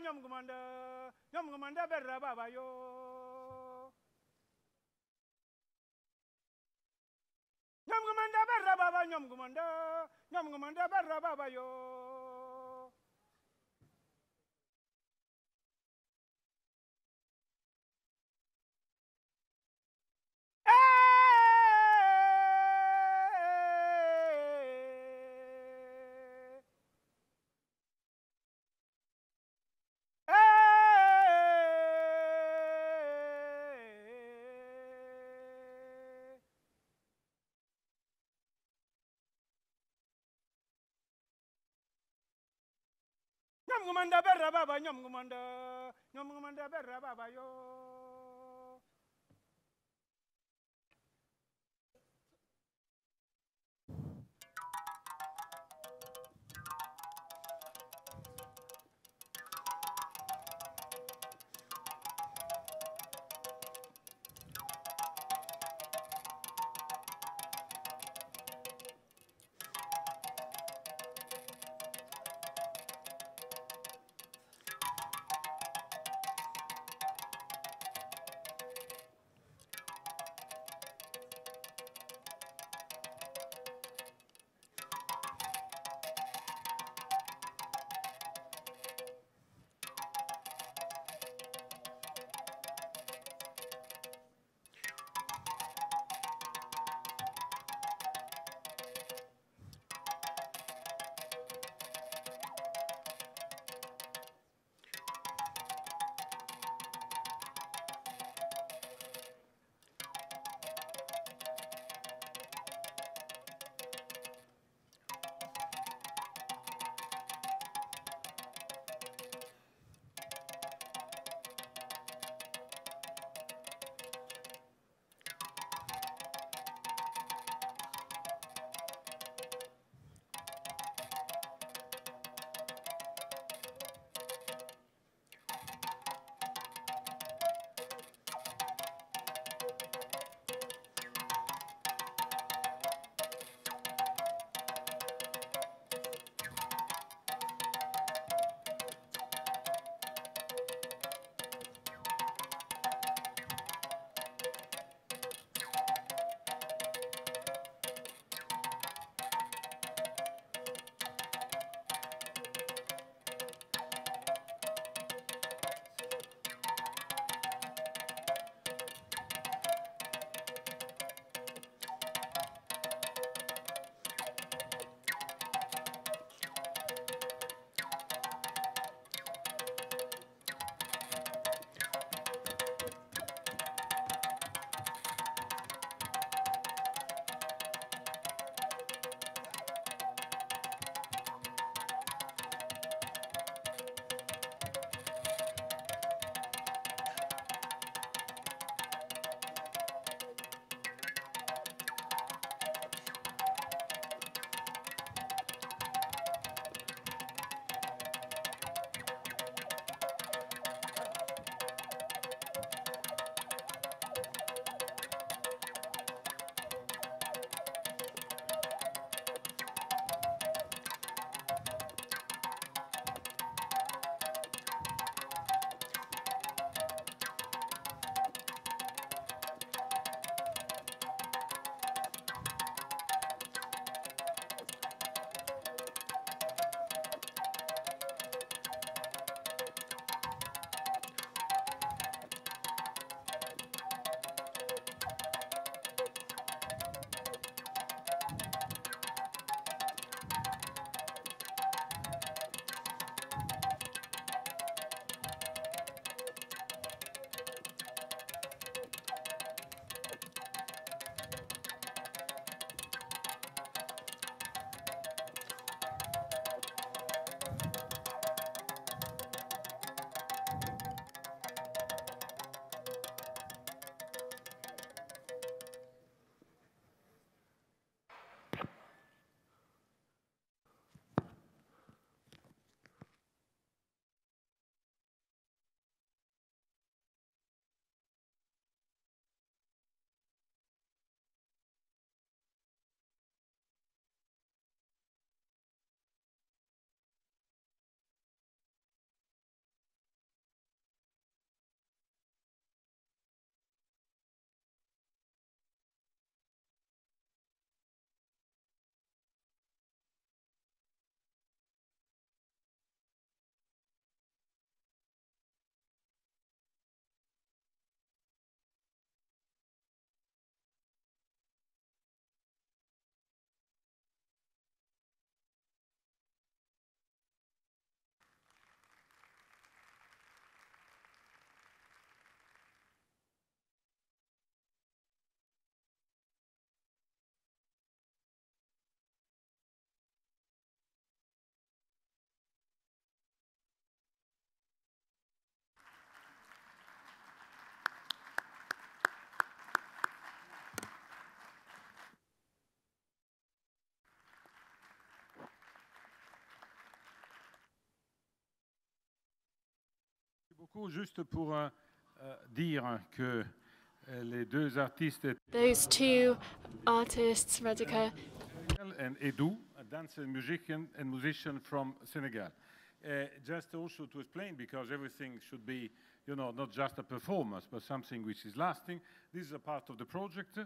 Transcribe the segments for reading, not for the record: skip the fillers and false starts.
nyam gumanda berra baba yo. Nyam gumanda berra baba, nyam gumanda berra baba yo. Nyam gumanda berra baba, nyam gumanda berra baba yo. propos, juste pour dire que les deux artistes, Those two artists, Radhika and Edu, a dancer and musician from Senegal. Just also to explain, because everything should be, you know, not just a performance, but something which is lasting. This is a part of the project,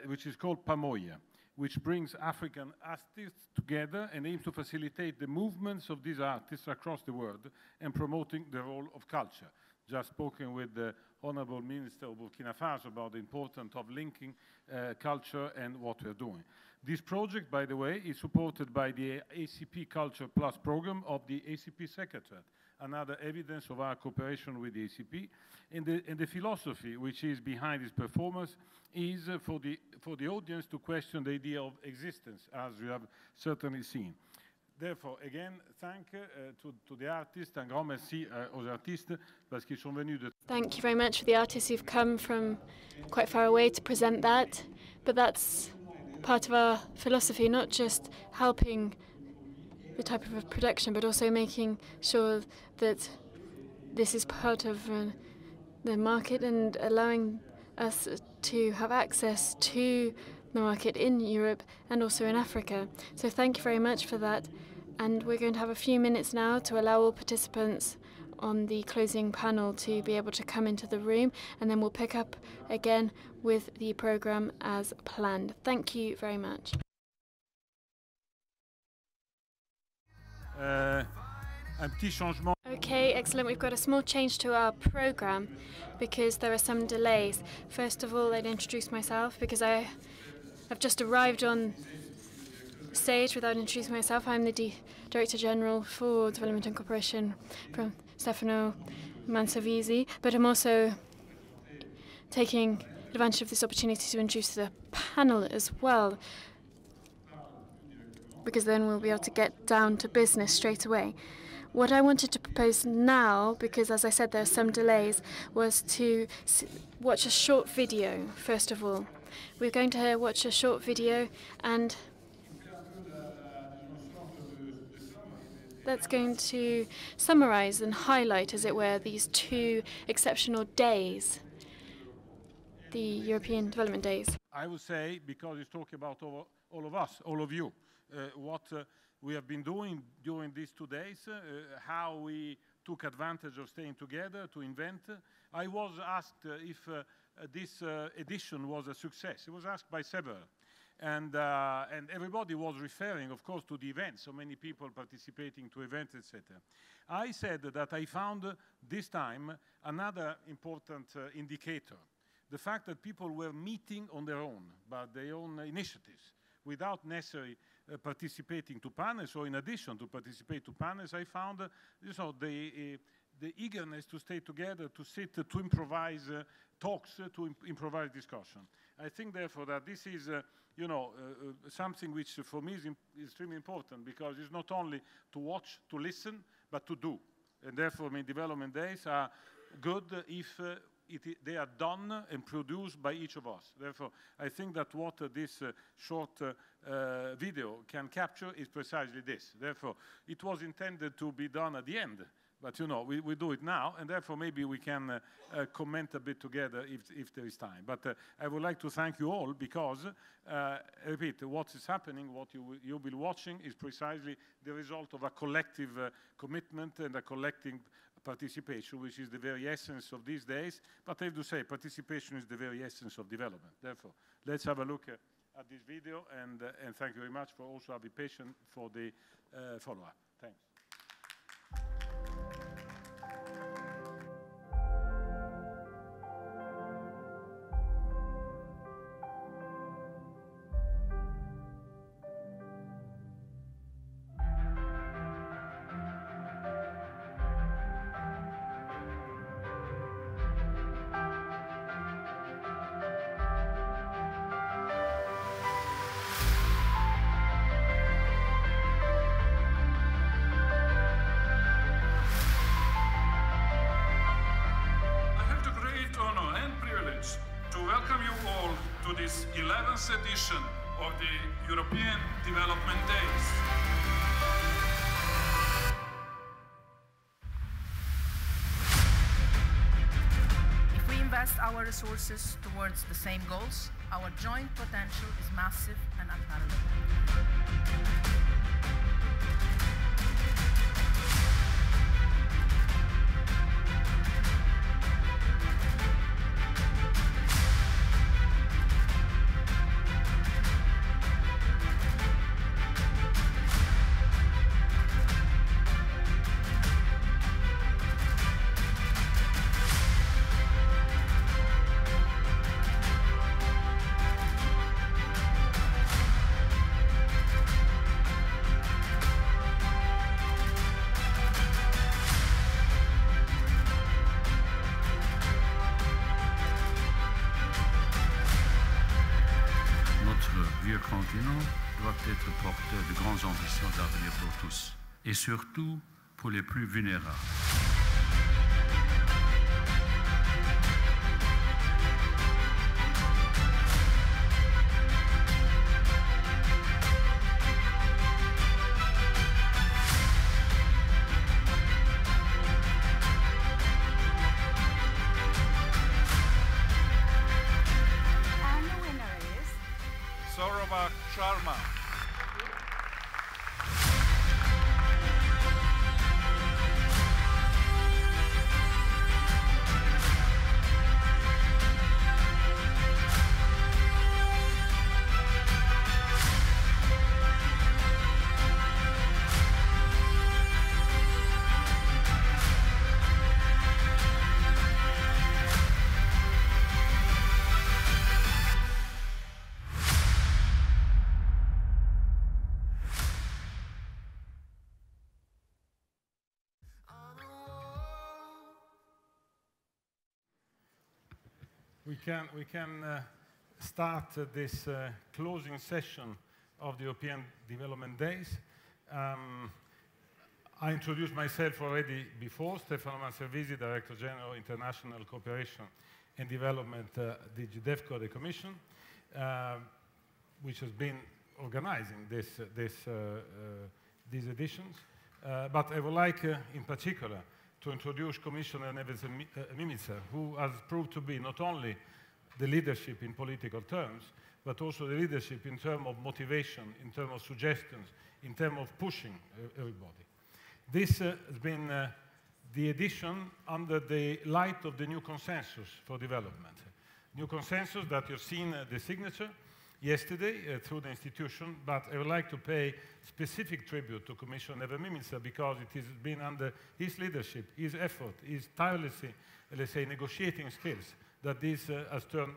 which is called Pamoya, which brings African artists together and aims to facilitate the movements of these artists across the world and promoting the role of culture. Just spoken with the Honorable Minister of Burkina Faso about the importance of linking culture and what we're doing. This project, by the way, is supported by the ACP Culture Plus program of the ACP Secretariat, another evidence of our cooperation with the ACP. And the philosophy which is behind this performance is for the audience to question the idea of existence, as you have certainly seen. Therefore, again, to the artists, un grand merci aux artistes parce qu'ils sont venus de... Thank you very much for the artists who've come from quite far away to present that. But that's part of our philosophy, not just helping the type of production, but also making sure that this is part of the market and allowing us to have access to the market in Europe and also in Africa. So thank you very much for that. And we're going to have a few minutes now to allow all participants on the closing panel to be able to come into the room, and then we'll pick up again with the program as planned. Thank you very much. Okay, excellent. We've got a small change to our program because there are some delays. First of all, I'd introduce myself because I've just arrived on stage without introducing myself. I'm the Director General for Development and Cooperation from Stefano Manservisi, but I'm also taking advantage of this opportunity to introduce the panel as well, because then we'll be able to get down to business straight away. What I wanted to propose now, because as I said there are some delays, was to watch a short video, first of all. We're going to watch a short video, and that's going to summarize and highlight, as it were, these two exceptional days, the European Development Days. I would say, because it's talking about all of us, all of you, what we have been doing during these 2 days, how we took advantage of staying together to invent. I was asked if this edition was a success. It was asked by several. And everybody was referring, of course, to the event, so many people participating to events, etc. I said that I found this time another important indicator, the fact that people were meeting on their own, but their own initiatives, without necessarily participating to panels, or in addition to participate to panels. I found the eagerness to stay together, to sit, to improvise talks, to improvise discussion. I think, therefore, that this is something which for me is extremely important, because it's not only to watch, to listen, but to do. And therefore, I mean, development days are good if they are done and produced by each of us. Therefore, I think that what this short video can capture is precisely this. Therefore, it was intended to be done at the end, but we do it now, and therefore maybe we can comment a bit together if there is time. But I would like to thank you all, because, I repeat, what is happening, what you'll be watching, is precisely the result of a collective commitment and a collective participation, which is the very essence of these days. But I have to say, participation is the very essence of development. Therefore, let's have a look at this video, and thank you very much for also having patience for the follow-up. Thanks. This 11th edition of the European Development Days. our resources towards the same goals, our joint potential is massive and unparalleled. vieux continent doit être porteur de grandes ambitions d'avenir pour tous, et surtout pour les plus vulnérables. We can start this closing session of the European Development Days. I introduced myself already before, Stefano Manservisi, Director General, International Cooperation and Development, DG DEFCO, the Commission, which has been organizing these editions. But I would like, in particular, to introduce Commissioner Neves Mimica, who has proved to be not only the leadership in political terms, but also the leadership in terms of motivation, in terms of suggestions, in terms of pushing everybody. This has been the edition under the light of the new consensus for development. New consensus that you've seen the signature yesterday through the institution, but I would like to pay specific tribute to Commissioner Neves Mimica because it has been under his leadership, his effort, his tireless, let's say, negotiating skills that this has turned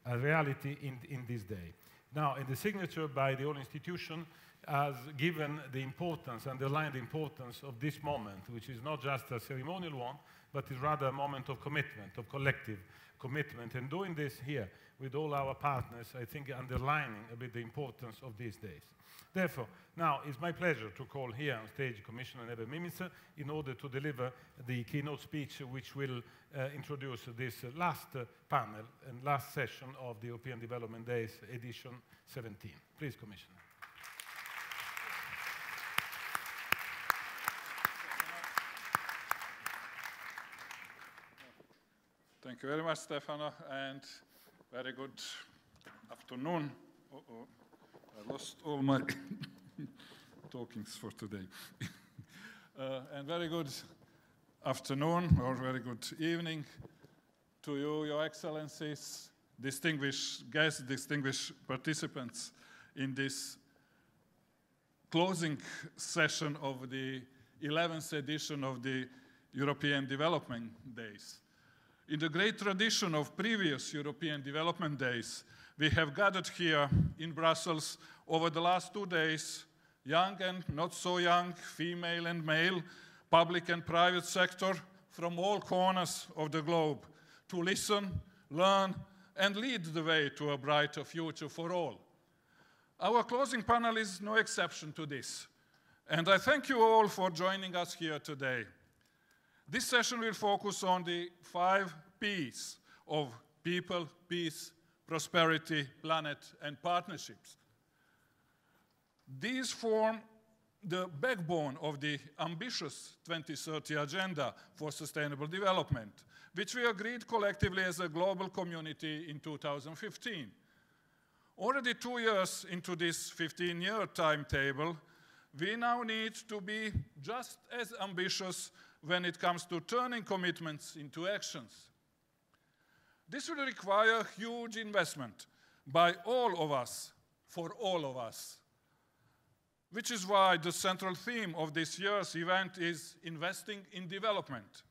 a reality in this day. Now, in the signature by the whole institution has given the importance, underlined the importance of this moment, which is not just a ceremonial one, but is rather a moment of commitment, of collective commitment. And doing this here with all our partners, I think underlining a bit the importance of these days. Therefore, now it's my pleasure to call here on stage Commissioner Neves Mimica in order to deliver the keynote speech which will introduce this last panel and last session of the European Development Days edition 17. Please, Commissioner. Thank you very much, Stefano, and very good afternoon. I lost all my talkings for today. And very good afternoon or very good evening to you, Your Excellencies, distinguished guests, distinguished participants in this closing session of the 11th edition of the European Development Days. In the great tradition of previous European Development Days, we have gathered here in Brussels over the last 2 days, young and not so young, female and male, public and private sector from all corners of the globe to listen, learn, and lead the way to a brighter future for all. Our closing panel is no exception to this, and I thank you all for joining us here today. This session will focus on the 5 P's of people, peace, prosperity, planet, and partnerships. These form the backbone of the ambitious 2030 Agenda for Sustainable Development, which we agreed collectively as a global community in 2015. Already 2 years into this 15-year timetable, we now need to be just as ambitious when it comes to turning commitments into actions. This will require huge investment by all of us, for all of us, which is why the central theme of this year's event is investing in development,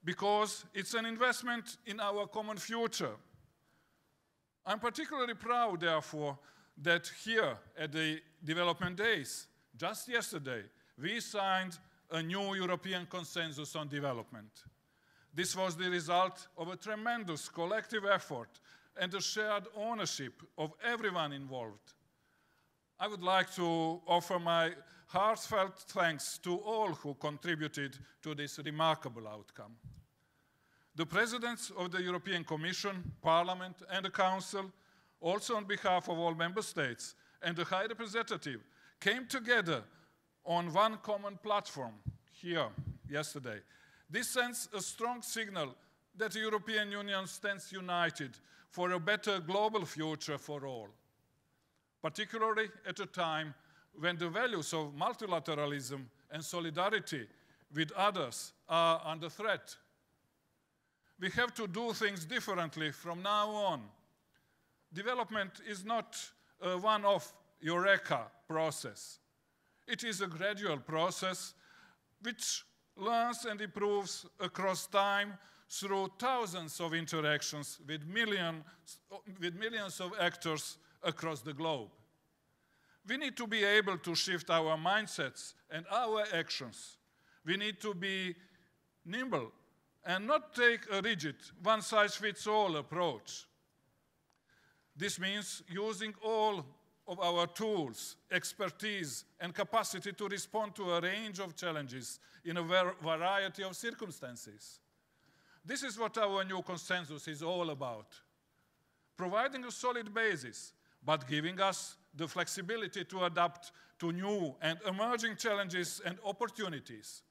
because it's an investment in our common future. I'm particularly proud, therefore, that here at the Development Days, just yesterday, we signed a new European consensus on development. This was the result of a tremendous collective effort and the shared ownership of everyone involved. I would like to offer my heartfelt thanks to all who contributed to this remarkable outcome. The presidents of the European Commission, Parliament, and the Council, also on behalf of all member states, and the High Representative, came together on one common platform here yesterday. This sends a strong signal that the European Union stands united for a better global future for all, particularly at a time when the values of multilateralism and solidarity with others are under threat. We have to do things differently from now on. Development is not a one-off eureka process. It is a gradual process which learns and improves across time through thousands of interactions with millions of actors across the globe. We need to be able to shift our mindsets and our actions. We need to be nimble and not take a rigid, one-size-fits-all approach. This means using all of our tools, expertise, and capacity to respond to a range of challenges in a variety of circumstances. This is what our new consensus is all about. Providing a solid basis, but giving us the flexibility to adapt to new and emerging challenges and opportunities.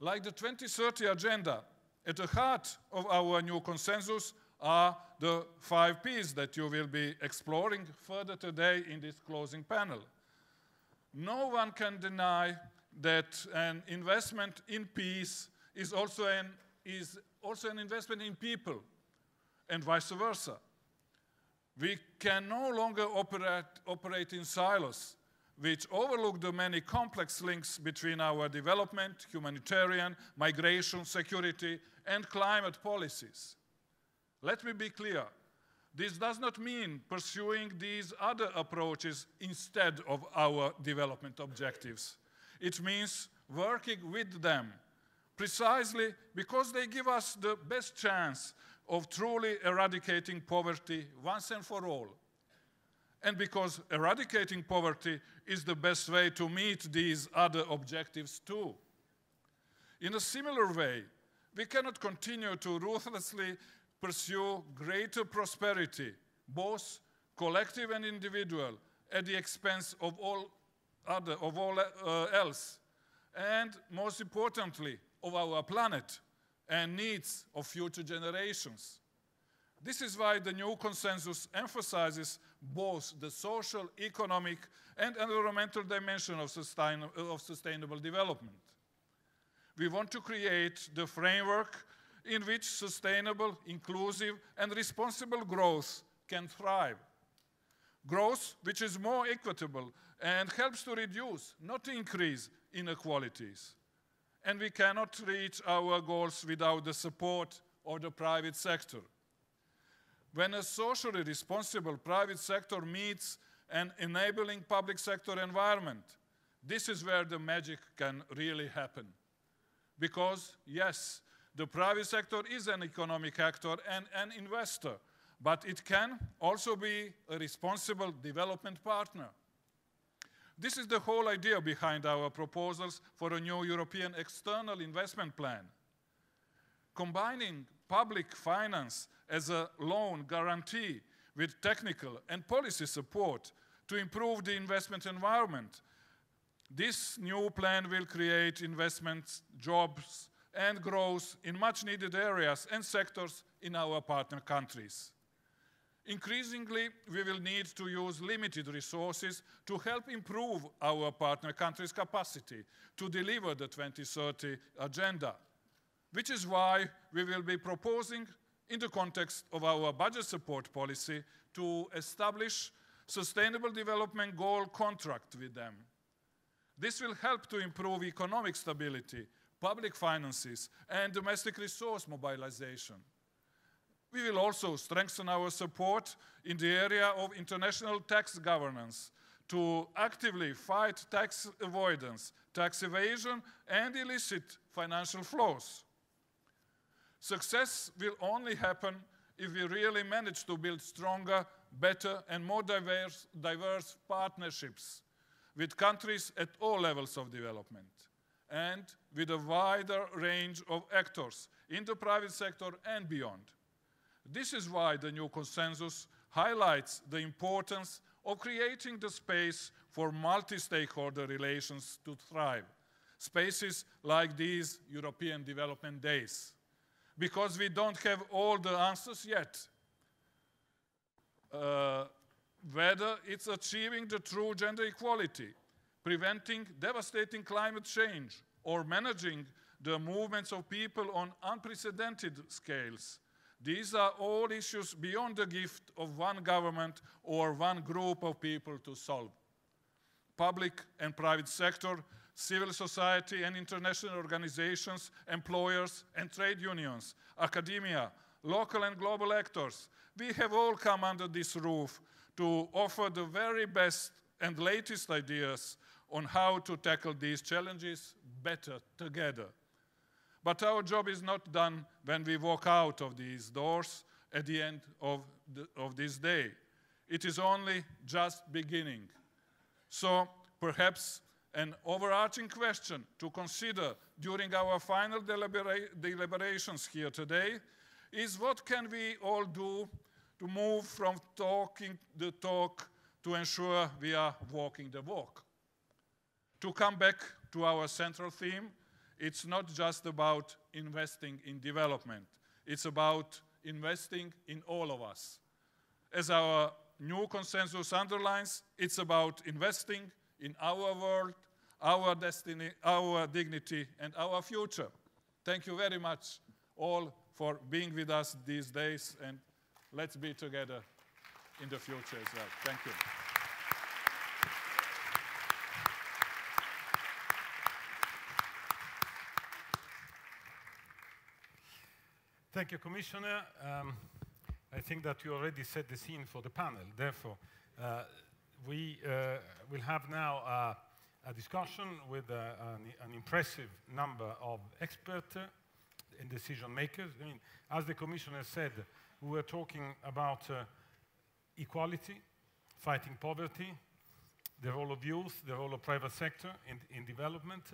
Like the 2030 agenda, at the heart of our new consensus are the 5 Ps that you will be exploring further today in this closing panel. No one can deny that an investment in peace is also an investment in people, and vice versa. We can no longer operate in silos, which overlook the many complex links between our development, humanitarian, migration, security, and climate policies. Let me be clear. This does not mean pursuing these other approaches instead of our development objectives. It means working with them, precisely because they give us the best chance of truly eradicating poverty once and for all. And because eradicating poverty is the best way to meet these other objectives too. In a similar way, we cannot continue to ruthlessly pursue greater prosperity, both collective and individual, at the expense of all else, and most importantly, of our planet and needs of future generations. This is why the new consensus emphasizes both the social, economic, and environmental dimension of sustainable development. We want to create the framework in which sustainable, inclusive, and responsible growth can thrive. Growth which is more equitable and helps to reduce, not increase, inequalities. And we cannot reach our goals without the support of the private sector. When a socially responsible private sector meets an enabling public sector environment, this is where the magic can really happen. Because, yes, the private sector is an economic actor and an investor, but it can also be a responsible development partner. This is the whole idea behind our proposals for a new European external investment plan. Combining public finance as a loan guarantee with technical and policy support to improve the investment environment. This new plan will create investments, jobs, and growth in much needed areas and sectors in our partner countries. Increasingly, we will need to use limited resources to help improve our partner countries' capacity to deliver the 2030 agenda, which is why we will be proposing, in the context of our budget support policy, to establish Sustainable Development Goal contract with them. This will help to improve economic stability, public finances, and domestic resource mobilization. We will also strengthen our support in the area of international tax governance to actively fight tax avoidance, tax evasion, and illicit financial flows. Success will only happen if we really manage to build stronger, better, and more diverse partnerships with countries at all levels of development, and with a wider range of actors in the private sector and beyond. This is why the new consensus highlights the importance of creating the space for multi-stakeholder relations to thrive, spaces like these European Development Days, because we don't have all the answers yet. Whether it's achieving the true gender equality, preventing devastating climate change, or managing the movements of people on unprecedented scales. These are all issues beyond the gift of one government or one group of people to solve. Public and private sector, civil society and international organizations, employers and trade unions, academia, local and global actors, we have all come under this roof to offer the very best and latest ideas on how to tackle these challenges better together. But our job is not done when we walk out of these doors at the end of this day. It is only just beginning. So perhaps an overarching question to consider during our final deliberations here today is what can we all do to move from talking the talk to ensure we are walking the walk. To come back to our central theme, it's not just about investing in development. It's about investing in all of us. As our new consensus underlines, it's about investing in our world, our destiny, our dignity, and our future. Thank you very much all for being with us these days, and let's be together in the future as well. Thank you. Thank you, Commissioner. I think that you already set the scene for the panel. Therefore, we will have now a discussion with an impressive number of experts and decision makers. I mean, as the Commissioner said, we were talking about equality, fighting poverty, the role of youth, the role of private sector in development.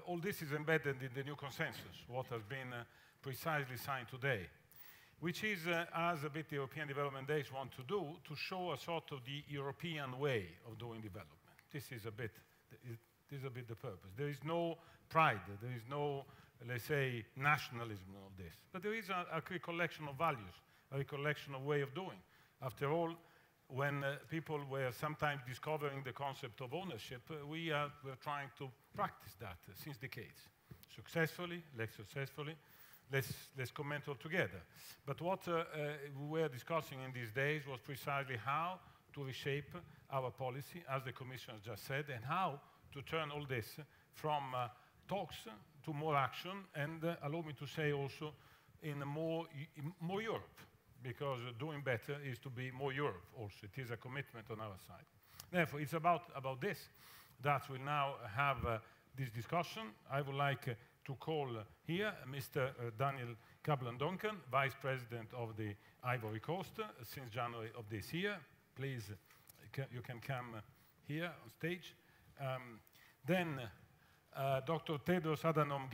All this is embedded in the new consensus, what has been precisely signed today, which is, as a bit the European Development Days want to do, to show a sort of the European way of doing development. This is a bit the purpose. There is no pride, there is no, let's say, nationalism of this, but there is a recollection of values, a recollection of way of doing. After all, when people were sometimes discovering the concept of ownership, we were trying to practice that since decades, successfully, less successfully. Let's comment all together. But what we were discussing in these days was precisely how to reshape our policy, as the Commissioner just said, and how to turn all this from talks to more action, and allow me to say also in more Europe, because doing better is to be more Europe also. It is a commitment on our side. Therefore, it's about this that we now have this discussion. I would like to call here Mr. Daniel Kablan-Duncan, Vice President of the Ivory Coast since January of this year. Please, you can come here on stage. Then Dr. Tedros Adhanom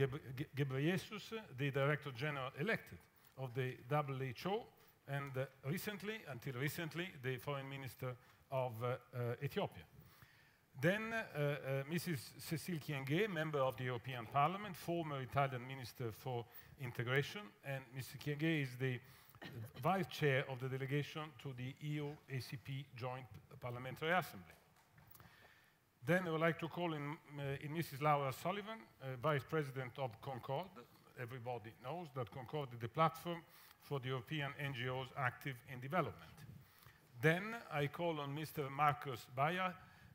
Ghebreyesus, the Director General elected of the WHO, and until recently, the Foreign Minister of Ethiopia. Then Mrs. Cécile Kyenge, member of the European Parliament, former Italian Minister for Integration, and Mrs. Kyenge is the Vice Chair of the delegation to the EU-ACP Joint Parliamentary Assembly. Then I would like to call in Mrs. Laura Sullivan, Vice President of Concord. Everybody knows that Concord is the platform for the European NGOs active in development. Then I call on Mr. Marcus Bayer,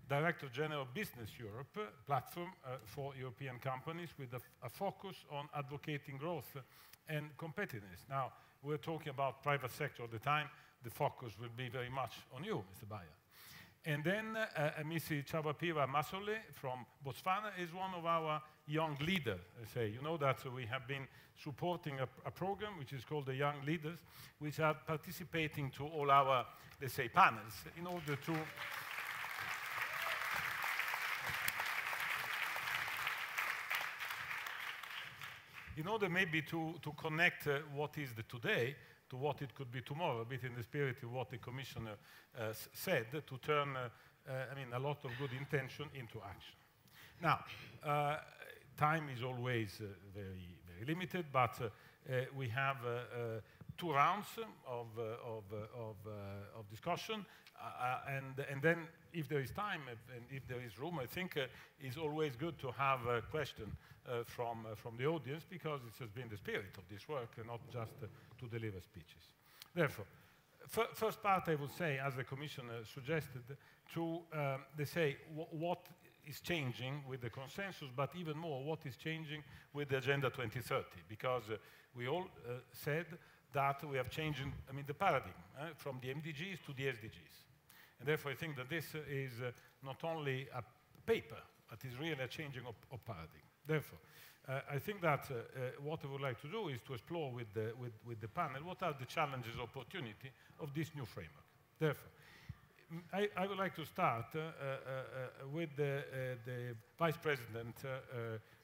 Director General Business Europe, platform for European companies with a focus on advocating growth and competitiveness. Now, we're talking about private sector at the time. The focus will be very much on you, Mr. Bayer. And then Mrs. Chabapira Masole from Botswana is one of our young leaders. You know that we have been supporting a program which is called the Young Leaders, which are participating to all our, let's say, panels in order to maybe to connect what is the today to what it could be tomorrow, a bit in the spirit of what the Commissioner said, to turn a lot of good intention into action. Now, time is always very, very limited, but we have 2 rounds of discussion, and then if there is time and if there is room, I think it's always good to have a question from the audience, because it has been the spirit of this work and not just to deliver speeches. Therefore, first part I would say, as the Commissioner suggested, to let's say what is changing with the consensus, but even more what is changing with the Agenda 2030, because we all said that we have changed the paradigm from the MDGs to the SDGs. And therefore I think that this is not only a paper, but is really a changing of paradigm. Therefore, I think that what I would like to do is to explore with the panel what are the challenges, opportunity of this new framework. Therefore, I would like to start with the Vice President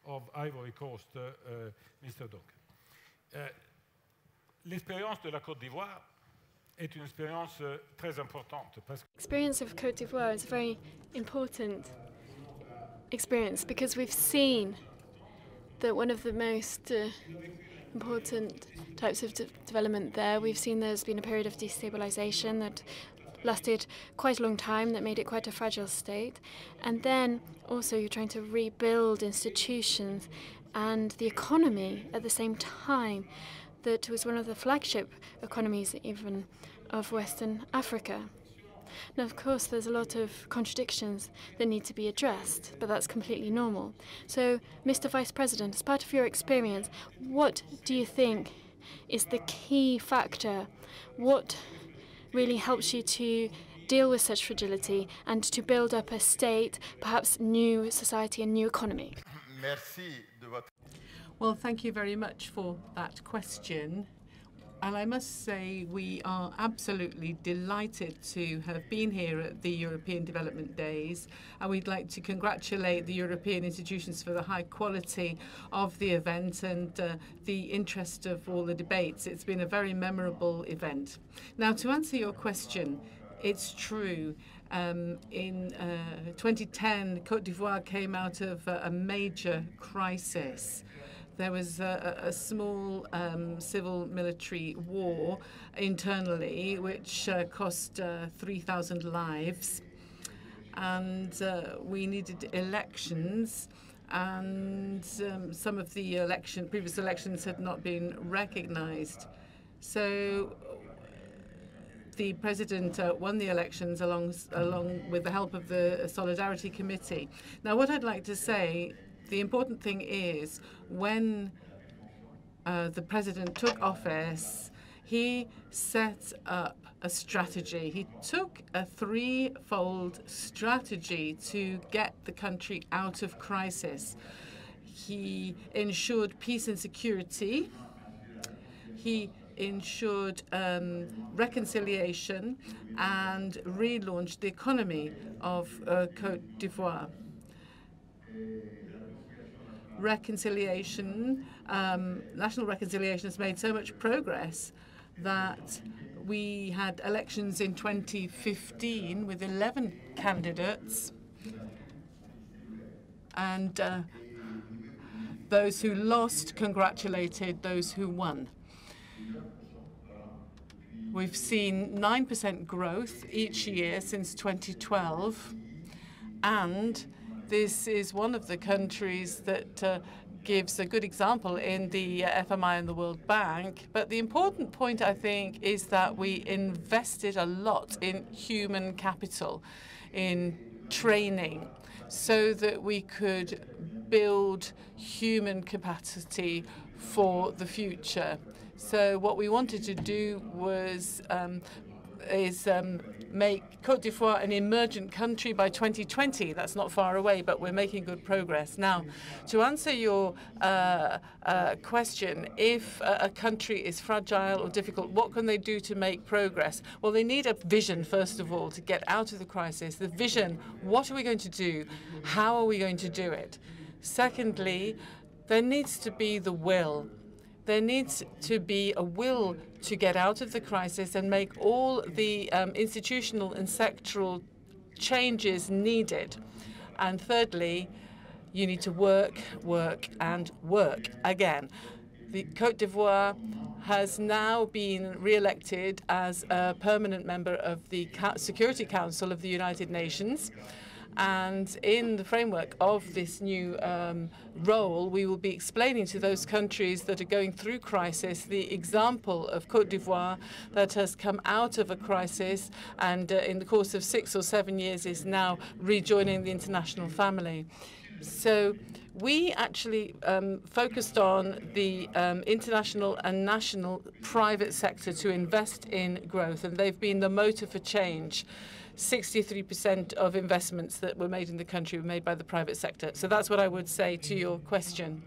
of Ivory Coast, Mr. Duncan. L'expérience de la Côte d'Ivoire est une expérience très importante. Experience of Côte d'Ivoire is a very important experience because we've seen that one of the most important types of development there, we've seen there's been a period of destabilization that lasted quite a long time, that made it quite a fragile state. And then also you're trying to rebuild institutions and the economy at the same time. That was one of the flagship economies even of Western Africa. Now, of course, there's a lot of contradictions that need to be addressed, but that's completely normal. So, Mr. Vice President, as part of your experience, what do you think is the key factor? What really helps you to deal with such fragility and to build up a state, perhaps new society and new economy? Merci de votre... Well, thank you very much for that question. And I must say we are absolutely delighted to have been here at the European Development Days. And we'd like to congratulate the European institutions for the high quality of the event and the interest of all the debates. It's been a very memorable event. Now, to answer your question, it's true. In 2010, Côte d'Ivoire came out of a major crisis. There was a small civil military war internally, which cost 3,000 lives. And we needed elections, and some of the previous elections had not been recognized. So the president won the elections along with the help of the Solidarity Committee. Now, what I'd like to say, the important thing is when the president took office, he set up a strategy. He took a threefold strategy to get the country out of crisis. He ensured peace and security. He ensured reconciliation and relaunched the economy of Côte d'Ivoire. Reconciliation, national reconciliation has made so much progress that we had elections in 2015 with 11 candidates, And those who lost congratulated those who won. We've seen 9% growth each year since 2012, and this is one of the countries that gives a good example in the FMI and the World Bank. But the important point, I think, is that we invested a lot in human capital, in training, so that we could build human capacity for the future. So what we wanted to do was make Côte d'Ivoire an emergent country by 2020. That's not far away, but we're making good progress. Now, to answer your question, if a country is fragile or difficult, what can they do to make progress? Well, they need a vision, first of all, to get out of the crisis. The vision, what are we going to do? How are we going to do it? Secondly, there needs to be the will. There needs to be a will to get out of the crisis and make all the institutional and sectoral changes needed. And thirdly, you need to work, work, and work again. The Côte d'Ivoire has now been re-elected as a permanent member of the Security Council of the United Nations. And in the framework of this new role, we will be explaining to those countries that are going through crisis the example of Côte d'Ivoire that has come out of a crisis and in the course of 6 or 7 years is now rejoining the international family. So we actually focused on the international and national private sector to invest in growth, and they've been the motor for change. 63% of investments that were made in the country were made by the private sector. So that's what I would say to your question.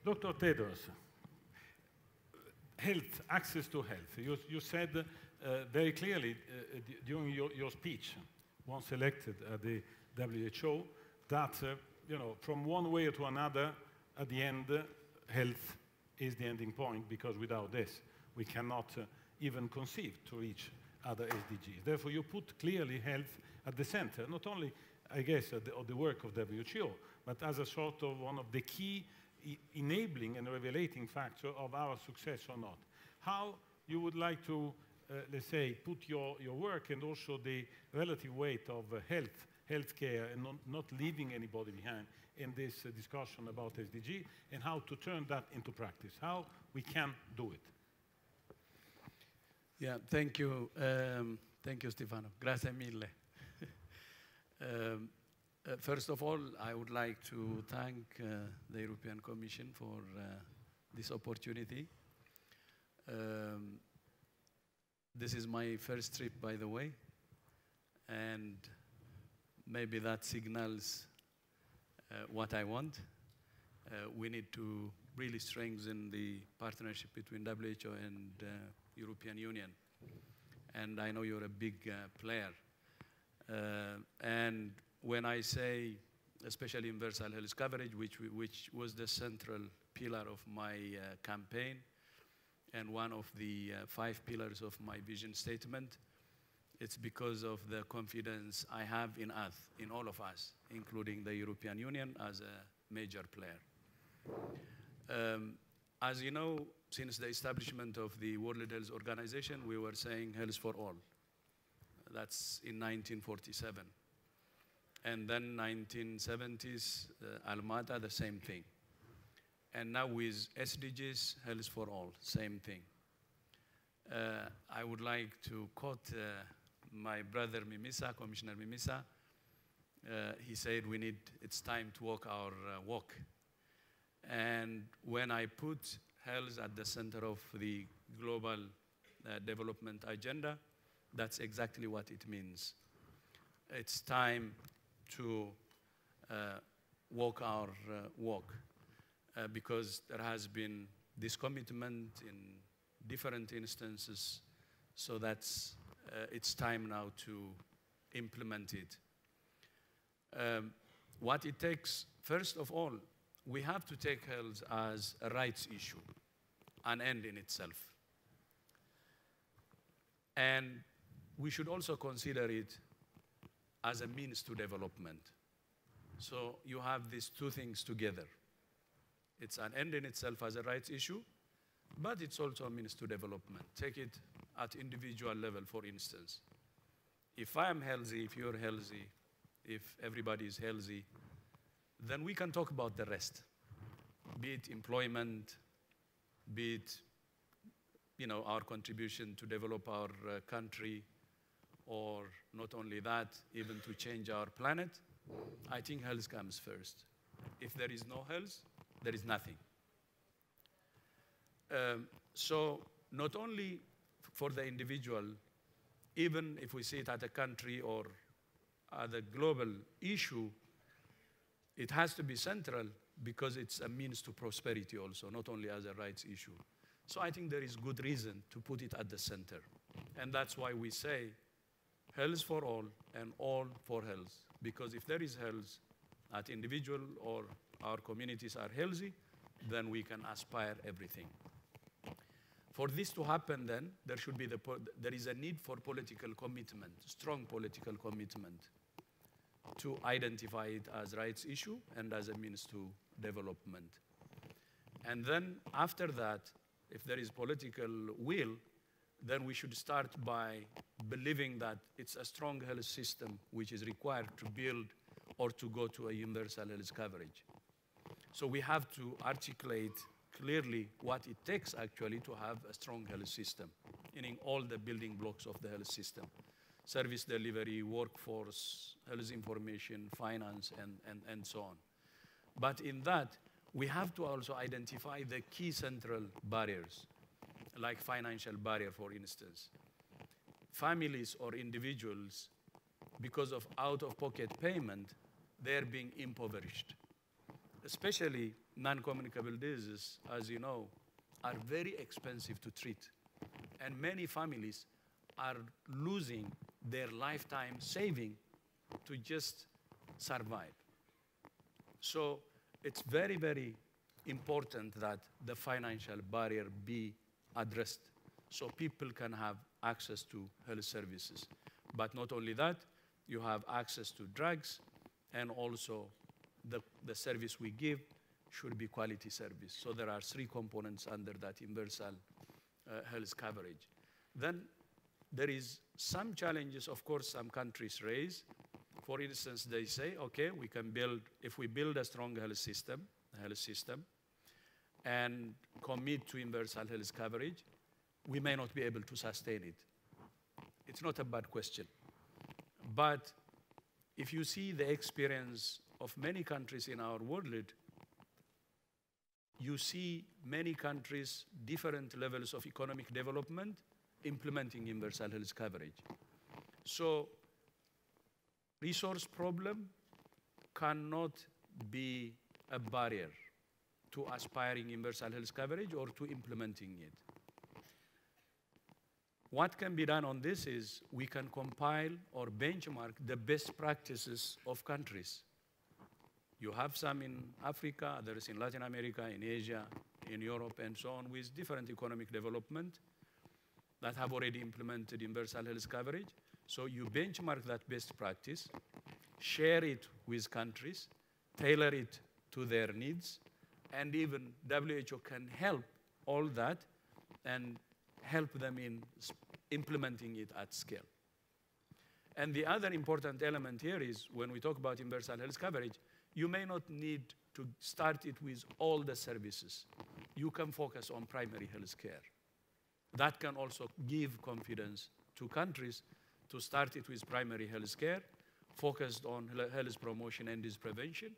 Dr. Tedros, health, access to health. You said very clearly during your speech, once elected at the WHO, that from one way to another, at the end, health is the ending point, because without this, we cannot even conceive to reach other SDGs. Therefore, you put clearly health at the center, not only, I guess, of the work of WHO, but as a sort of one of the key enabling and revelating factor of our success or not. How you would like to, let's say, put your work and also the relative weight of healthcare and not leaving anybody behind in this discussion about SDG, and how to turn that into practice, how we can do it. Yeah, thank you. Thank you, Stefano. Grazie mille. First of all, I would like to thank the European Commission for this opportunity. This is my first trip, by the way, and maybe that signals what I want. We need to really strengthen the partnership between WHO and European Union. And I know you're a big player. And when I say, especially universal health coverage, which was the central pillar of my campaign, and one of the 5 pillars of my vision statement, it's because of the confidence I have in us, in all of us, including the European Union as a major player. As you know, since the establishment of the World Health Organization, we were saying health for all. That's in 1947. And then 1970s, Almata, the same thing. And now with SDGs, health for all, same thing. I would like to quote my brother Mimisa, Commissioner Mimisa. He said, it's time to walk our walk. And when I put health at the center of the global development agenda, that's exactly what it means. It's time to walk our walk, because there has been this commitment in different instances, so that's it's time now to implement it. What it takes, first of all, we have to take health as a rights issue, an end in itself. And we should also consider it as a means to development. So you have these two things together. It's an end in itself as a rights issue, but it's also a means to development. Take it at individual level, for instance. If I am healthy, if you're healthy, if everybody is healthy, then we can talk about the rest, be it employment, be it our contribution to develop our country, or not only that, even to change our planet. I think health comes first. If there is no health, there is nothing. So not only for the individual, even if we see it at a country or at a global issue, it has to be central because it's a means to prosperity also, not only as a rights issue. So I think there is good reason to put it at the center. And that's why we say health for all and all for health. Because if there is health, at individual or our communities are healthy, then we can aspire everything. For this to happen then, there is a need for political commitment, strong political commitment to identify it as rights issue and as a means to development. And then after that, if there is political will, then we should start by believing that it's a strong health system which is required to build or to go to a universal health coverage. So we have to articulate clearly what it takes actually to have a strong health system, meaning all the building blocks of the health system: service delivery, workforce, health information, finance, and so on. But in that, we have to also identify the key central barriers, like financial barrier, for instance. Families or individuals, because of out-of-pocket payment, they're being impoverished. Especially non-communicable diseases, as you know, are very expensive to treat. And many families are losing their lifetime saving to just survive. So it's very, very important that the financial barrier be addressed so people can have access to health services. But not only that, you have access to drugs, and also the service we give should be quality service. So there are three components under that universal health coverage. Then there is some challenges, of course, some countries raise. For instance, they say, okay, we can build, if we build a strong health system, and commit to universal health coverage, we may not be able to sustain it. It's not a bad question. But if you see the experience of many countries in our world, you see many countries, different levels of economic development, implementing universal health coverage. So resource problem cannot be a barrier to aspiring universal health coverage or to implementing it. What can be done on this is we can compile or benchmark the best practices of countries. You have some in Africa, others in Latin America, in Asia, in Europe, and so on, with different economic development that have already implemented universal health coverage. So you benchmark that best practice, share it with countries, tailor it to their needs, and even WHO can help all that and help them in implementing it at scale. And the other important element here is when we talk about universal health coverage, you may not need to start it with all the services. You can focus on primary health care. That can also give confidence to countries to start it with primary health care, focused on health promotion and disease prevention.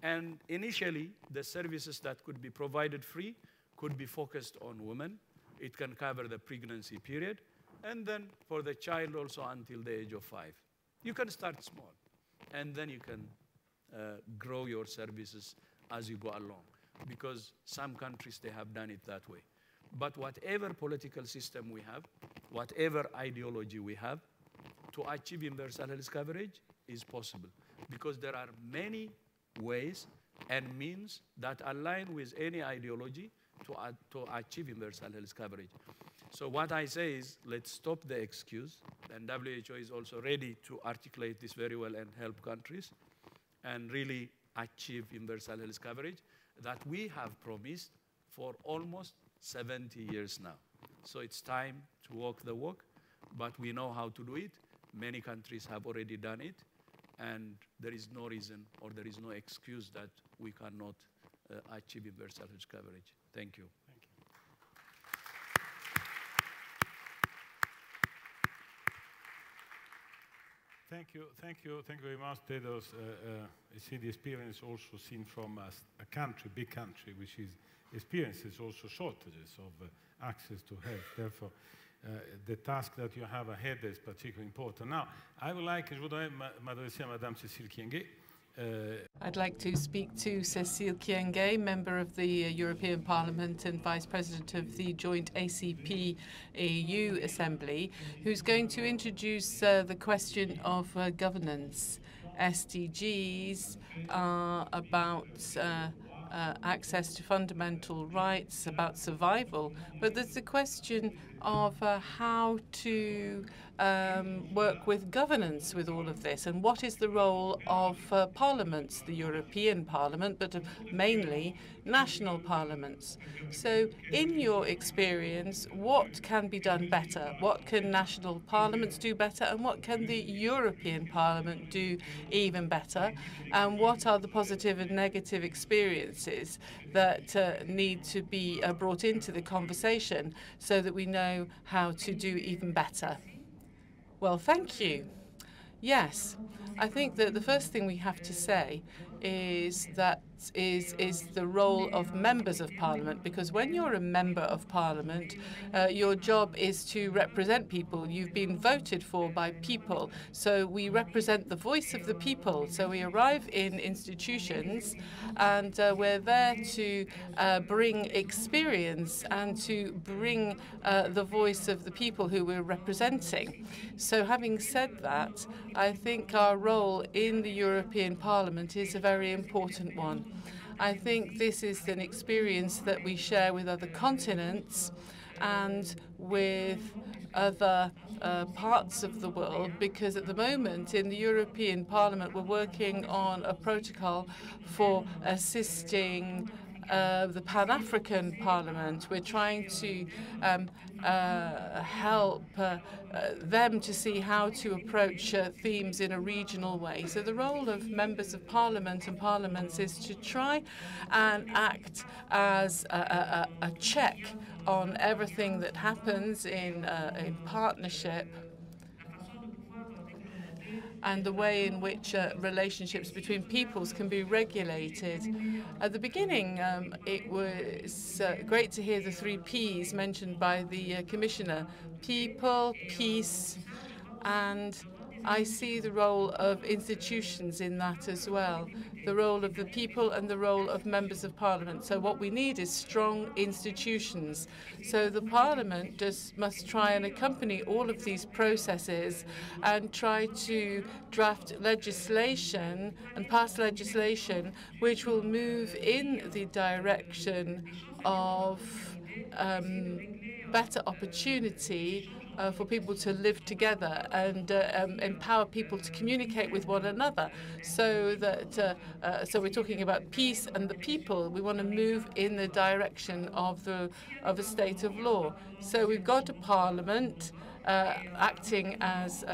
And initially, the services that could be provided free could be focused on women. It can cover the pregnancy period, and then for the child also until the age of 5. You can start small, and then you can grow your services as you go along, because some countries, they have done it that way. But whatever political system we have, whatever ideology we have, to achieve universal health coverage is possible, because there are many ways and means that align with any ideology to achieve universal health coverage. So what I say is, let's stop the excuse, and WHO is also ready to articulate this very well and help countries. and really achieve universal health coverage that we have promised for almost 70 years now. So it's time to walk the walk, but we know how to do it. Many countries have already done it, and there is no reason or there is no excuse that we cannot achieve universal health coverage. Thank you. Thank you very much, Tedros. I see the experience also seen from a country, big country, which experiences also shortages of access to health. Therefore, the task that you have ahead is particularly important. Now, I would like, je voudrais m'adresser à Madame Cécile Kyenge. I'd like to speak to Cécile Kyenge, member of the European Parliament and Vice President of the joint ACP-EU Assembly, who's going to introduce the question of governance. SDGs are about access to fundamental rights, about survival, but there's the question of how to work with governance with all of this, and what is the role of parliaments, the European Parliament, but mainly national parliaments. So in your experience, what can be done better? What can national parliaments do better, and what can the European Parliament do even better? And what are the positive and negative experiences that need to be brought into the conversation so that we know how to do even better? Well, thank you. Yes, I think that the first thing we have to say is that is the role of members of parliament, because when you're a member of parliament, your job is to represent people. You've been voted for by people, so we represent the voice of the people. So we arrive in institutions, and we're there to bring experience and to bring the voice of the people who we're representing. So having said that, I think our role in the European Parliament is a very important one. I think this is an experience that we share with other continents and with other parts of the world, because at the moment in the European Parliament we're working on a protocol for assisting the Pan-African Parliament. We're trying to help them to see how to approach themes in a regional way. So the role of members of parliament and parliaments is to try and act as a check on everything that happens in partnership, and the way in which relationships between peoples can be regulated. At the beginning, it was great to hear the 3 Ps mentioned by the Commissioner: people, peace, and I see the role of institutions in that as well, the role of the people and the role of members of parliament. So what we need is strong institutions. So the parliament must try and accompany all of these processes and try to draft legislation and pass legislation which will move in the direction of better opportunity for people to live together and empower people to communicate with one another. So that so we're talking about peace and the people. We want to move in the direction of a state of law. So we've got a parliament acting as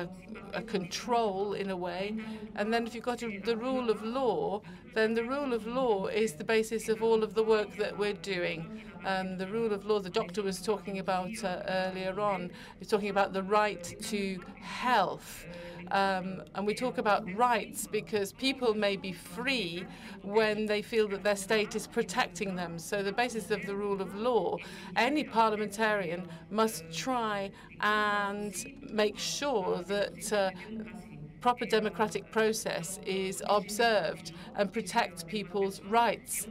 a control in a way, and then if you've got the rule of law, then the rule of law is the basis of all of the work that we're doing. The rule of law the doctor was talking about earlier on, he's talking about the right to health. And we talk about rights because people may be free when they feel that their state is protecting them. So the basis of the rule of law, any parliamentarian must try and make sure that proper democratic process is observed and protect people's rights.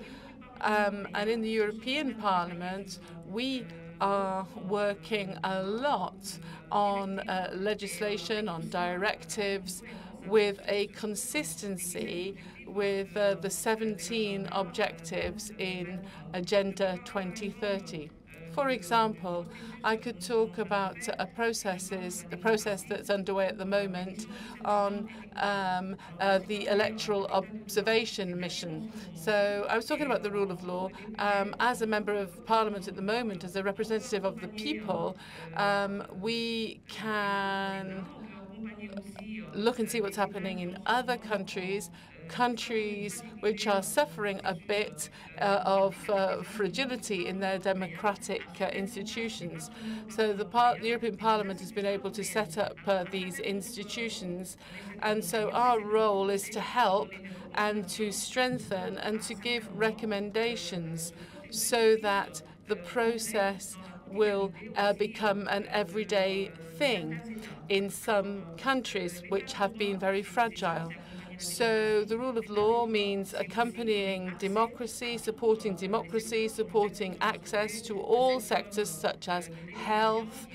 And in the European Parliament, we are working a lot on legislation, on directives, with a consistency with the 17 objectives in Agenda 2030. For example, I could talk about the process that's underway at the moment on the electoral observation mission. So I was talking about the rule of law. As a member of parliament at the moment, as a representative of the people, we can look and see what's happening in other countries which are suffering a bit of fragility in their democratic institutions. So the European Parliament has been able to set up these institutions, and so our role is to help and to strengthen and to give recommendations so that the process will become an everyday thing in some countries which have been very fragile. So the rule of law means accompanying democracy, supporting access to all sectors such as health,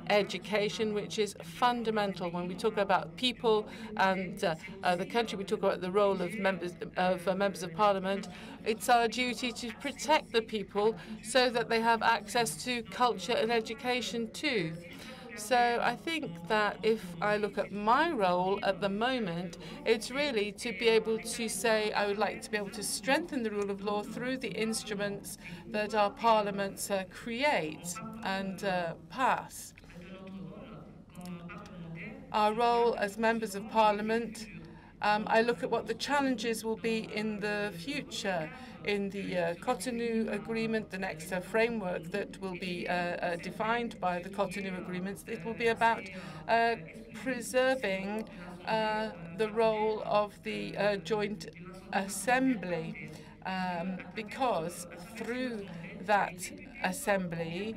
education, which is fundamental. When we talk about people and the country, we talk about the role of members of parliament. It's our duty to protect the people so that they have access to culture and education too. So I think that if I look at my role at the moment, it's really to be able to say I would like to be able to strengthen the rule of law through the instruments that our parliaments create and pass. Our role as members of parliament, I look at what the challenges will be in the future, in the Cotonou Agreement, the next framework that will be defined by the Cotonou Agreements. It will be about preserving the role of the Joint Assembly, because through that assembly,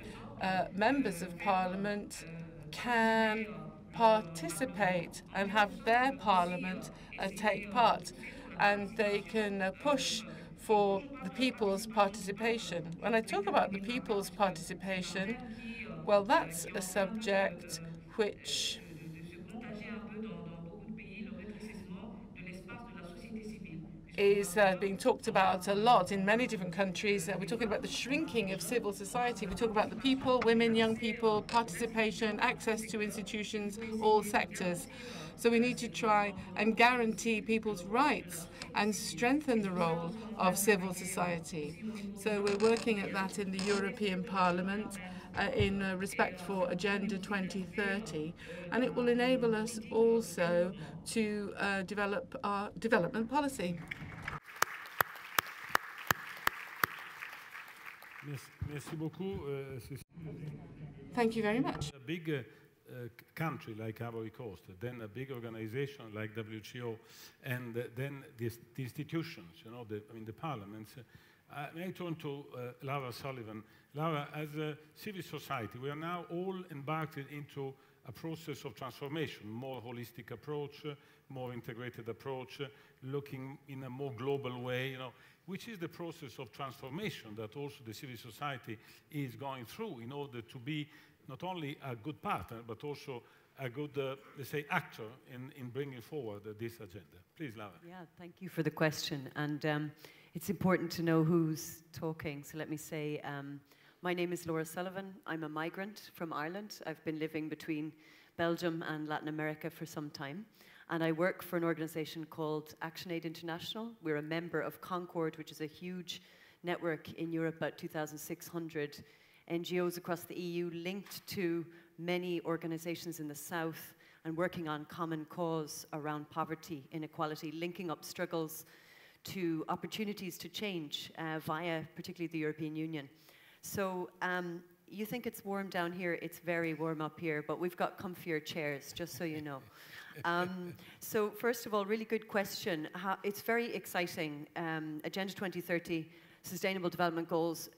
members of parliament can participate and have their parliament take part, and they can push for the people's participation. When I talk about the people's participation, well, that's a subject which is being talked about a lot in many different countries. We're talking about the shrinking of civil society. We talk about the people, women, young people, participation, access to institutions, all sectors. So we need to try and guarantee people's rights and strengthen the role of civil society. So we're working at that in the European Parliament in respect for Agenda 2030, and it will enable us also to develop our development policy. Merci beaucoup. Thank you very much. A big country like Ivory Coast, then a big organization like WTO, and then the institutions, you know, the parliaments. May I turn to Laura Sullivan. Laura, as a civil society, we are now all embarked into a process of transformation, more holistic approach, more integrated approach, looking in a more global way, you know, which is the process of transformation that also the civil society is going through in order to be not only a good partner, but also a good, let's say, actor in bringing forward this agenda. Please, Laura. Yeah, thank you for the question. And it's important to know who's talking. So let me say, my name is Laura Sullivan. I'm a migrant from Ireland. I've been living between Belgium and Latin America for some time. And I work for an organization called ActionAid International. We're a member of Concord, which is a huge network in Europe, about 2,600 NGOs across the EU linked to many organizations in the south and working on common cause around poverty, inequality, linking up struggles to opportunities to change via particularly the European Union. So you think it's warm down here, it's very warm up here, but we've got comfier chairs, just so you know. So first of all, really good question. It's very exciting. Agenda 2030, Sustainable Development Goals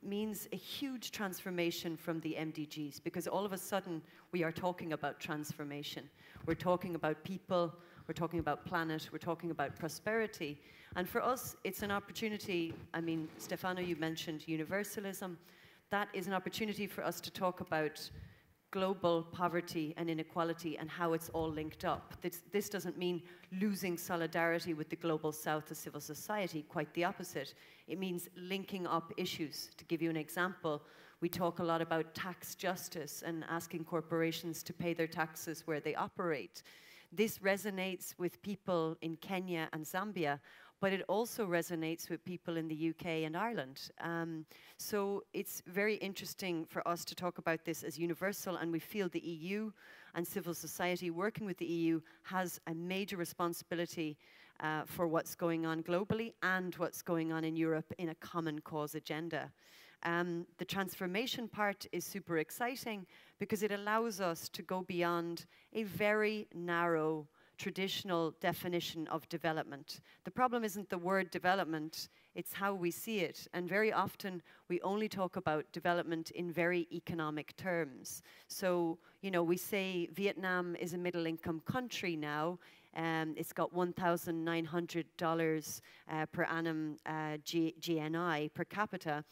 means a huge transformation from the MDGs, because all of a sudden we are talking about transformation. We're talking about people, we're talking about planet, we're talking about prosperity. And for us, it's an opportunity. I mean, Stefano, you mentioned universalism. That is an opportunity for us to talk about global poverty and inequality and how it's all linked up. This doesn't mean losing solidarity with the global south of civil society, quite the opposite. It means linking up issues. To give you an example, we talk a lot about tax justice and asking corporations to pay their taxes where they operate. This resonates with people in Kenya and Zambia, but it also resonates with people in the UK and Ireland. So it's very interesting for us to talk about this as universal, and we feel the EU and civil society working with the EU has a major responsibility for what's going on globally and what's going on in Europe in a common cause agenda. The transformation part is super exciting because it allows us to go beyond a very narrow traditional definition of development. The problem isn't the word development, it's how we see it. And very often we only talk about development in very economic terms. So, you know, we say Vietnam is a middle income country now. It's got $1,900 per annum GNI per capita.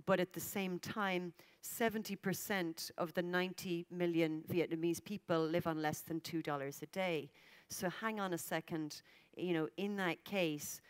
But at the same time, 70% of the 90 million Vietnamese people live on less than $2 a day. So hang on a second, you know, in that case,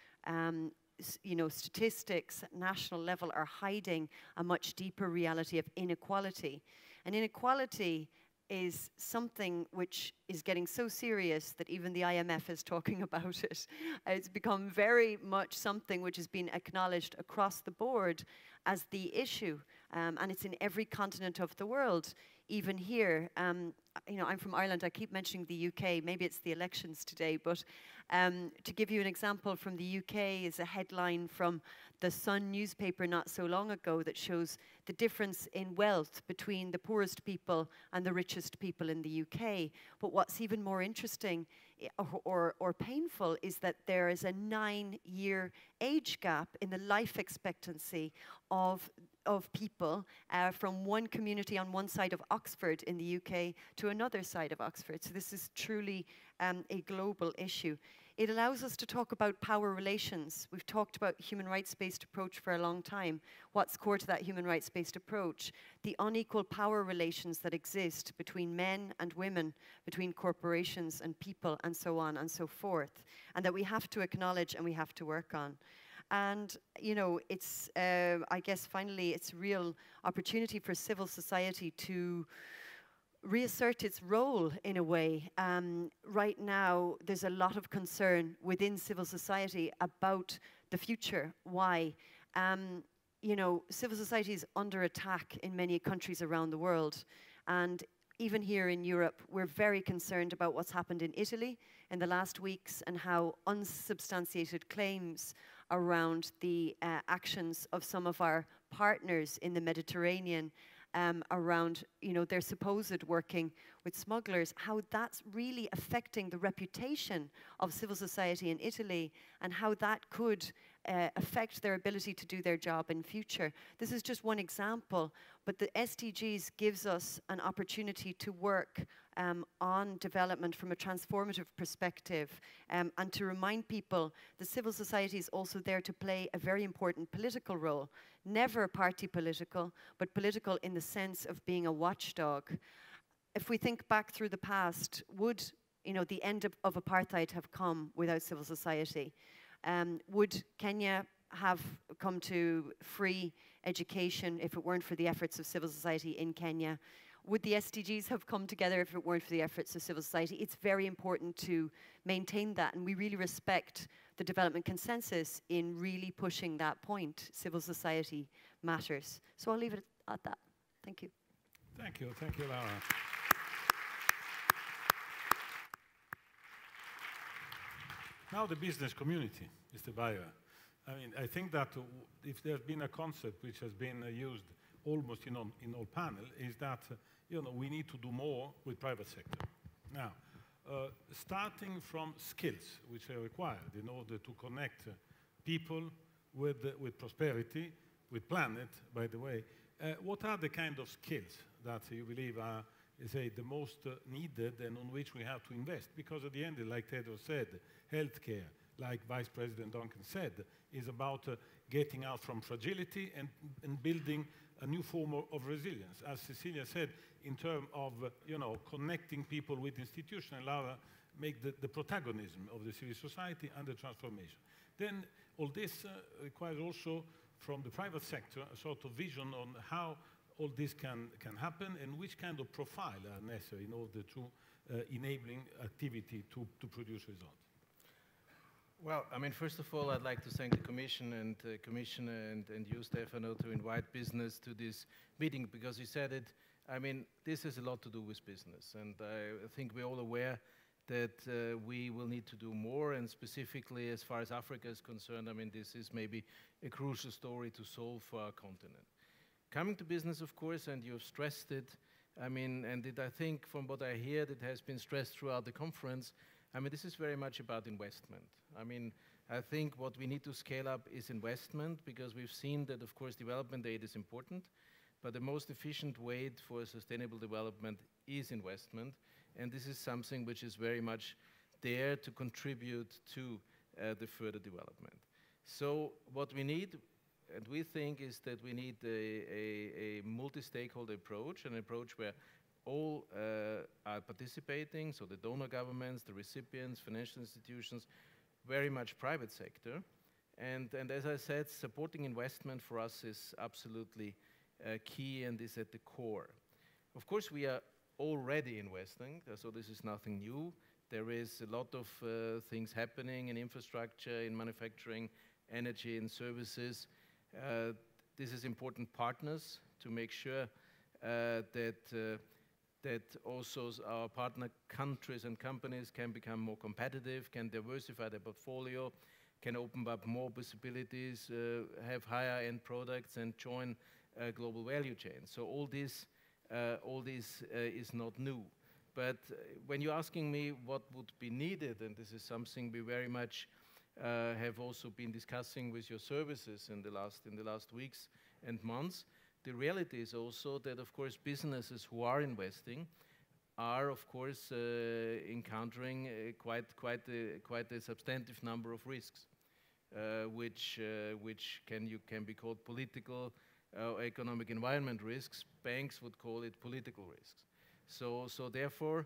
you know, statistics at national level are hiding a much deeper reality of inequality. And inequality is something which is getting so serious that even the IMF is talking about it. It's become very much something which has been acknowledged across the board as the issue, and it's in every continent of the world, even here. You know, I'm from Ireland, I keep mentioning the UK, maybe it's the elections today, but to give you an example from the UK is a headline from the Sun newspaper not so long ago that shows the difference in wealth between the poorest people and the richest people in the UK. But what's even more interesting or painful is that there is a 9-year age gap in the life expectancy of people from one community on one side of Oxford in the UK to another side of Oxford. So this is truly a global issue. It allows us to talk about power relations. We've talked about human rights-based approach for a long time. What's core to that human rights-based approach? The unequal power relations that exist between men and women, between corporations and people, and so on and so forth, and that we have to acknowledge and we have to work on. And, you know, it's, I guess, finally, it's a real opportunity for civil society to reassert its role in a way. Right now, there's a lot of concern within civil society about the future. Why? You know, civil society is under attack in many countries around the world. And even here in Europe, we're very concerned about what's happened in Italy in the last weeks and how unsubstantiated claims around the actions of some of our partners in the Mediterranean around, you know, their supposed working with smugglers, how that's really affecting the reputation of civil society in Italy and how that could affect their ability to do their job in future. This is just one example, but the SDGs gives us an opportunity to work on development from a transformative perspective and to remind people that civil society is also there to play a very important political role. Never party political, but political in the sense of being a watchdog. If we think back through the past, would, you know, the end of apartheid have come without civil society? Would Kenya have come to free education if it weren't for the efforts of civil society in Kenya? Would the SDGs have come together if it weren't for the efforts of civil society? It's very important to maintain that, and we really respect the development consensus in really pushing that point. Civil society matters. So I'll leave it at that. Thank you. Thank you, Laura. Now the business community is the buyer. I mean, I think that if there's been a concept which has been used almost in all panel, is that you know, we need to do more with private sector. Now, starting from skills which are required in order to connect people with prosperity, with planet, by the way, what are the kind of skills that you believe are, say, the most needed and on which we have to invest? Because at the end, like Theodore said, healthcare, like Vice President Duncan said, is about getting out from fragility and building a new form of resilience. As Cecilia said, in terms of connecting people with institutions, allow make the protagonism of the civil society and the transformation. Then all this requires also from the private sector a sort of vision on how all this can happen and which kind of profile are necessary in order to enabling activity to produce results. Well, I mean, first of all, I'd like to thank the Commission and Commissioner and you, Stefano, to invite business to this meeting, because you said it, I mean, this has a lot to do with business, and I think we're all aware that we will need to do more, and specifically as far as Africa is concerned, I mean, this is maybe a crucial story to solve for our continent. Coming to business, of course, and you've stressed it, I mean, and I think from what I hear that has been stressed throughout the conference, I mean, this is very much about investment. I mean, I think what we need to scale up is investment, because we've seen that, of course, development aid is important, but the most efficient way for sustainable development is investment, and this is something which is very much there to contribute to the further development. So what we need, and we think, is that we need a multi-stakeholder approach, an approach where all are participating, so the donor governments, the recipients, financial institutions, very much private sector. And as I said, supporting investment for us is absolutely key and is at the core. Of course, we are already investing, so this is nothing new. There is a lot of things happening in infrastructure, in manufacturing, energy and services. This is important partners to make sure that also our partner countries and companies can become more competitive, can diversify their portfolio, can open up more possibilities, have higher end products and join global value chains. So all this is not new. But when you're asking me what would be needed, and this is something we very much have also been discussing with your services in the last weeks and months, the reality is also that, of course, businesses who are investing are, of course, encountering quite a substantive number of risks, which can be called political or economic environment risks. Banks would call it political risks. So therefore,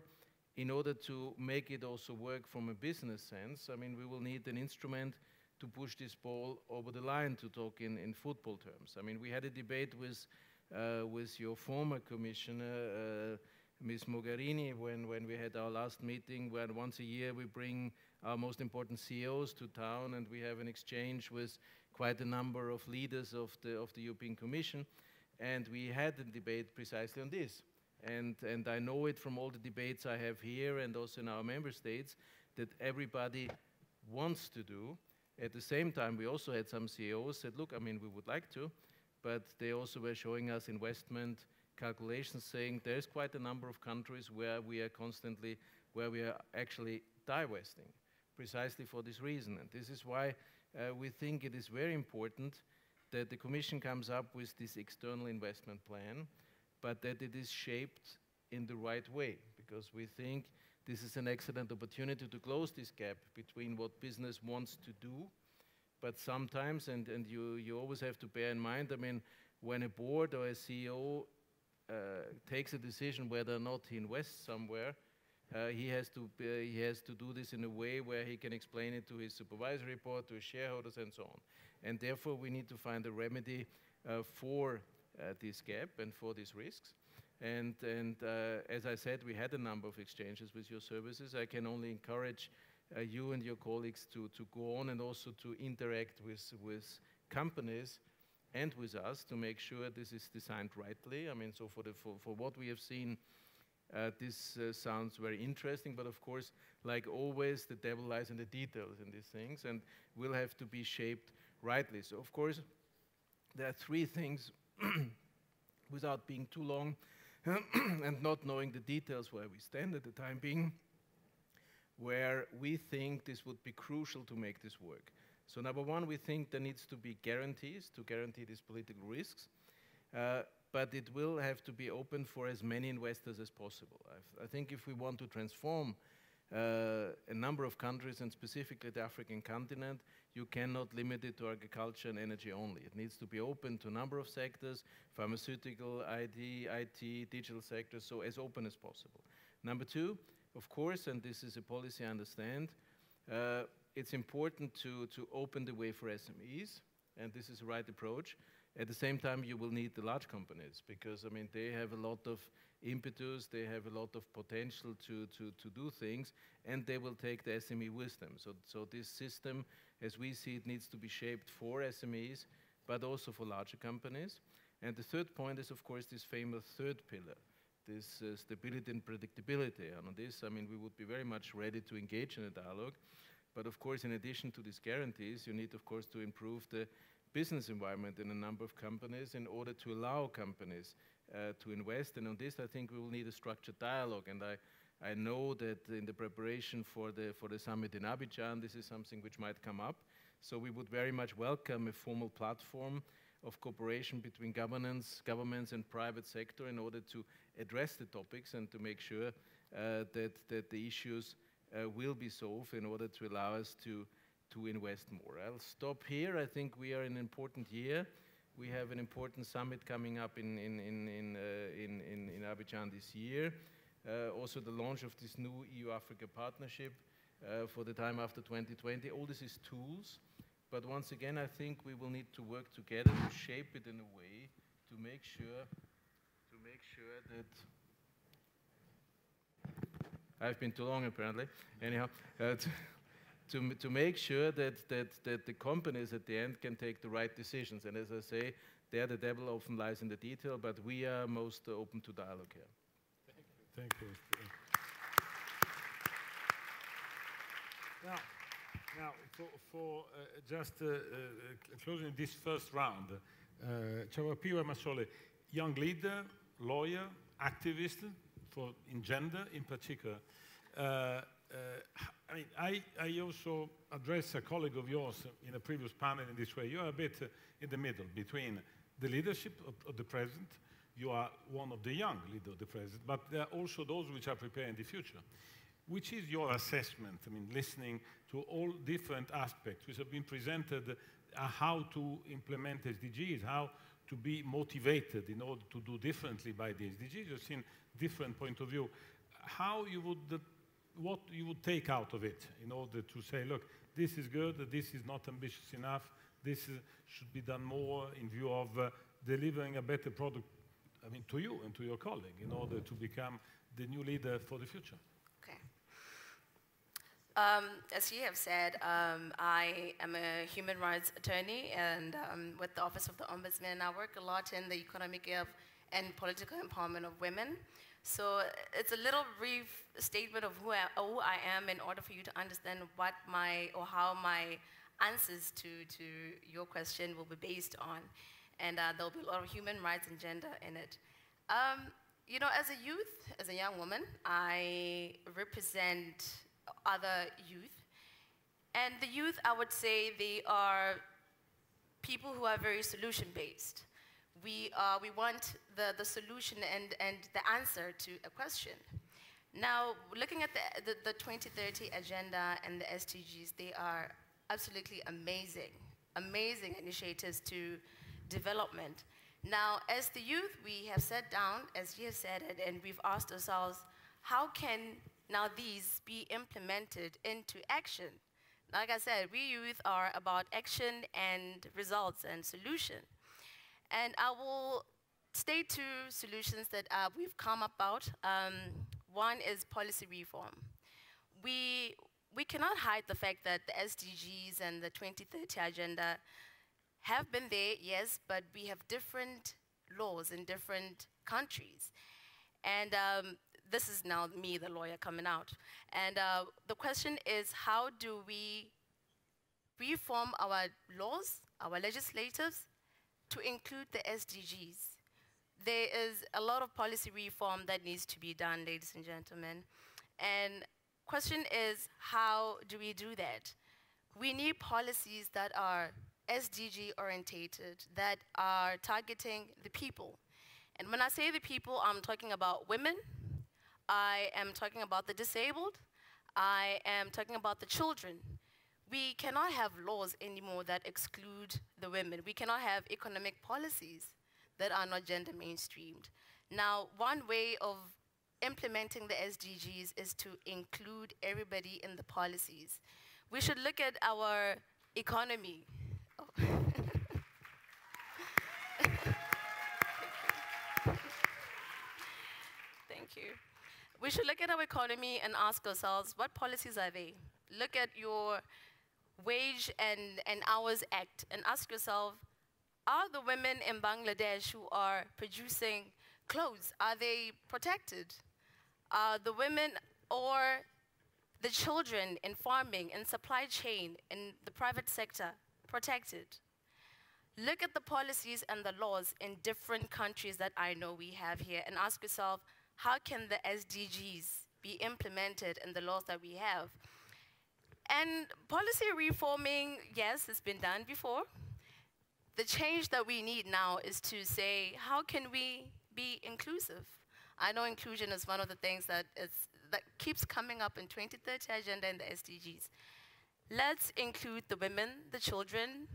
in order to make it also work from a business sense, I mean, we will need an instrument to push this ball over the line, to talk in football terms. I mean, we had a debate with your former commissioner, Ms. Mogherini, when we had our last meeting, where once a year we bring our most important CEOs to town, and we have an exchange with quite a number of leaders of the European Commission, and we had a debate precisely on this. And I know it from all the debates I have here and also in our member states, that everybody wants to do. At the same time, we also had some CEOs said, look, I mean, we would like to, but they also were showing us investment calculations saying there's quite a number of countries where we are actually divesting, precisely for this reason. And this is why we think it is very important that the Commission comes up with this external investment plan, but that it is shaped in the right way, because we think this is an excellent opportunity to close this gap between what business wants to do, but sometimes, and you always have to bear in mind, I mean, when a board or a CEO takes a decision whether or not he invests somewhere, he has to do this in a way where he can explain it to his supervisory board, to his shareholders, and so on. And therefore, we need to find a remedy for this gap and for these risks. And as I said, we had a number of exchanges with your services. I can only encourage you and your colleagues to go on and also to interact with companies and with us to make sure this is designed rightly. I mean, so for what we have seen, this sounds very interesting, but of course, like always, the devil lies in the details in these things, and will have to be shaped rightly. So of course, there are three things, without being too long, and not knowing the details where we stand at the time being, where we think this would be crucial to make this work. So number one, we think there needs to be guarantees to guarantee these political risks, but it will have to be open for as many investors as possible. I think if we want to transform a number of countries, and specifically the African continent, you cannot limit it to agriculture and energy only. It needs to be open to a number of sectors, pharmaceutical, IT, digital sectors, so as open as possible. Number two, of course, and this is a policy I understand, it's important to open the way for SMEs, and this is the right approach. At the same time, you will need the large companies because, I mean, they have a lot of impetus, they have a lot of potential to do things, and they will take the SME with them. So this system, as we see it, needs to be shaped for SMEs, but also for larger companies. And the third point is, of course, this famous third pillar, this stability and predictability. And on this, I mean, we would be very much ready to engage in a dialogue. But of course, in addition to these guarantees, you need, of course, to improve the business environment in a number of companies in order to allow companies to invest. And on this, I think we will need a structured dialogue. And I know that in the preparation for the summit in Abidjan, this is something which might come up. So we would very much welcome a formal platform of cooperation between governments and private sector in order to address the topics and to make sure that the issues will be solved in order to allow us to invest more. I'll stop here. I think we are in an important year. We have an important summit coming up in Abidjan this year. Also the launch of this new EU-Africa partnership for the time after 2020. All this is tools, but once again, I think we will need to work together to shape it in a way to make sure that I've been too long apparently. Anyhow, to make sure that the companies at the end can take the right decisions. And as I say, there the devil often lies in the detail, but we are most open to dialogue here. Thank you. Now for just closing this first round, Chawapiwa Masole, young leader, lawyer, activist in gender in particular. I mean, I also addressed a colleague of yours in a previous panel in this way. You are a bit in the middle between the leadership of the present. You are one of the young leaders of the present, but there are also those which are preparing the future. Which is your assessment? I mean, listening to all different aspects which have been presented, how to implement SDGs, how to be motivated in order to do differently by the SDGs. You've seen different point of view. How you would what you would take out of it in order to say, look, this is good, this is not ambitious enough, this should be done more in view of delivering a better product, I mean, to you and to your colleague in order to become the new leader for the future? Okay. As you have said, I am a human rights attorney and with the Office of the Ombudsman, and I work a lot in the economic and political empowerment of women. So it's a little brief statement of who I am in order for you to understand what how my answers to your question will be based on. And there'll be a lot of human rights and gender in it. You know, as a youth, as a young woman, I represent other youth. And the youth, I would say, they are people who are very solution-based. We want the solution and the answer to a question. Now, looking at the 2030 agenda and the SDGs, they are absolutely amazing, amazing initiatives to development. Now, as the youth, we have sat down, as you have said it, and we've asked ourselves, how can now these be implemented into action? Like I said, we youth are about action and results and solution. And I will state two solutions that we've come about. One is policy reform. We cannot hide the fact that the SDGs and the 2030 agenda have been there, yes, but we have different laws in different countries. And this is now me, the lawyer, coming out. And the question is, how do we reform our laws, our legislators, to include the SDGs? There is a lot of policy reform that needs to be done, ladies and gentlemen. And question is, how do we do that? We need policies that are SDG orientated, that are targeting the people. And when I say the people, I'm talking about women, I am talking about the disabled, I am talking about the children. We cannot have laws anymore that exclude the women. We cannot have economic policies that are not gender mainstreamed. Now, one way of implementing the SDGs is to include everybody in the policies. We should look at our economy. Oh. Thank you. We should look at our economy and ask ourselves, what policies are they? Look at your Wage and Hours Act and ask yourself, are the women in Bangladesh who are producing clothes, are they protected? Are the women or the children in farming, in supply chain, in the private sector protected? Look at the policies and the laws in different countries that I know we have here and ask yourself, how can the SDGs be implemented in the laws that we have? And policy reforming, yes, it's been done before. The change that we need now is to say, how can we be inclusive? I know inclusion is one of the things that keeps coming up in 2030 agenda and the SDGs. Let's include the women, the children,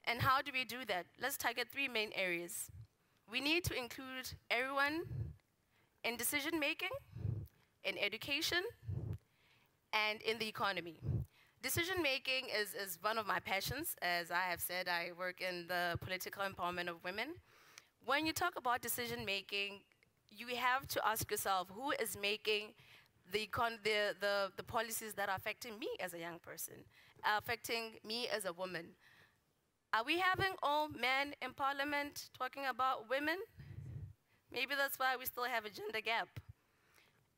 and how do we do that? Let's target 3 main areas. We need to include everyone in decision making, in education, and in the economy. Decision making is one of my passions. As I have said, I work in the political empowerment of women. When you talk about decision making, you have to ask yourself, who is making the policies that are affecting me as a young person, affecting me as a woman? Are we having all men in parliament talking about women? Maybe that's why we still have a gender gap.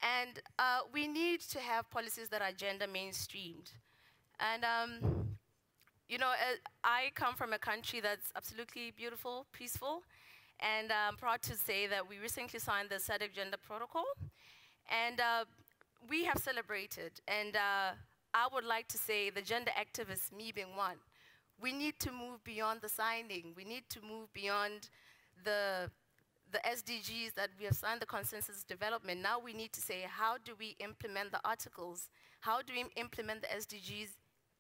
And we need to have policies that are gender mainstreamed. And you know, I come from a country that's absolutely beautiful, peaceful, and I'm proud to say that we recently signed the SADC Gender Protocol, and we have celebrated. And I would like to say the gender activist, me being one, we need to move beyond the signing. We need to move beyond the SDGs that we have signed, the consensus development. Now we need to say, how do we implement the articles? How do we implement the SDGs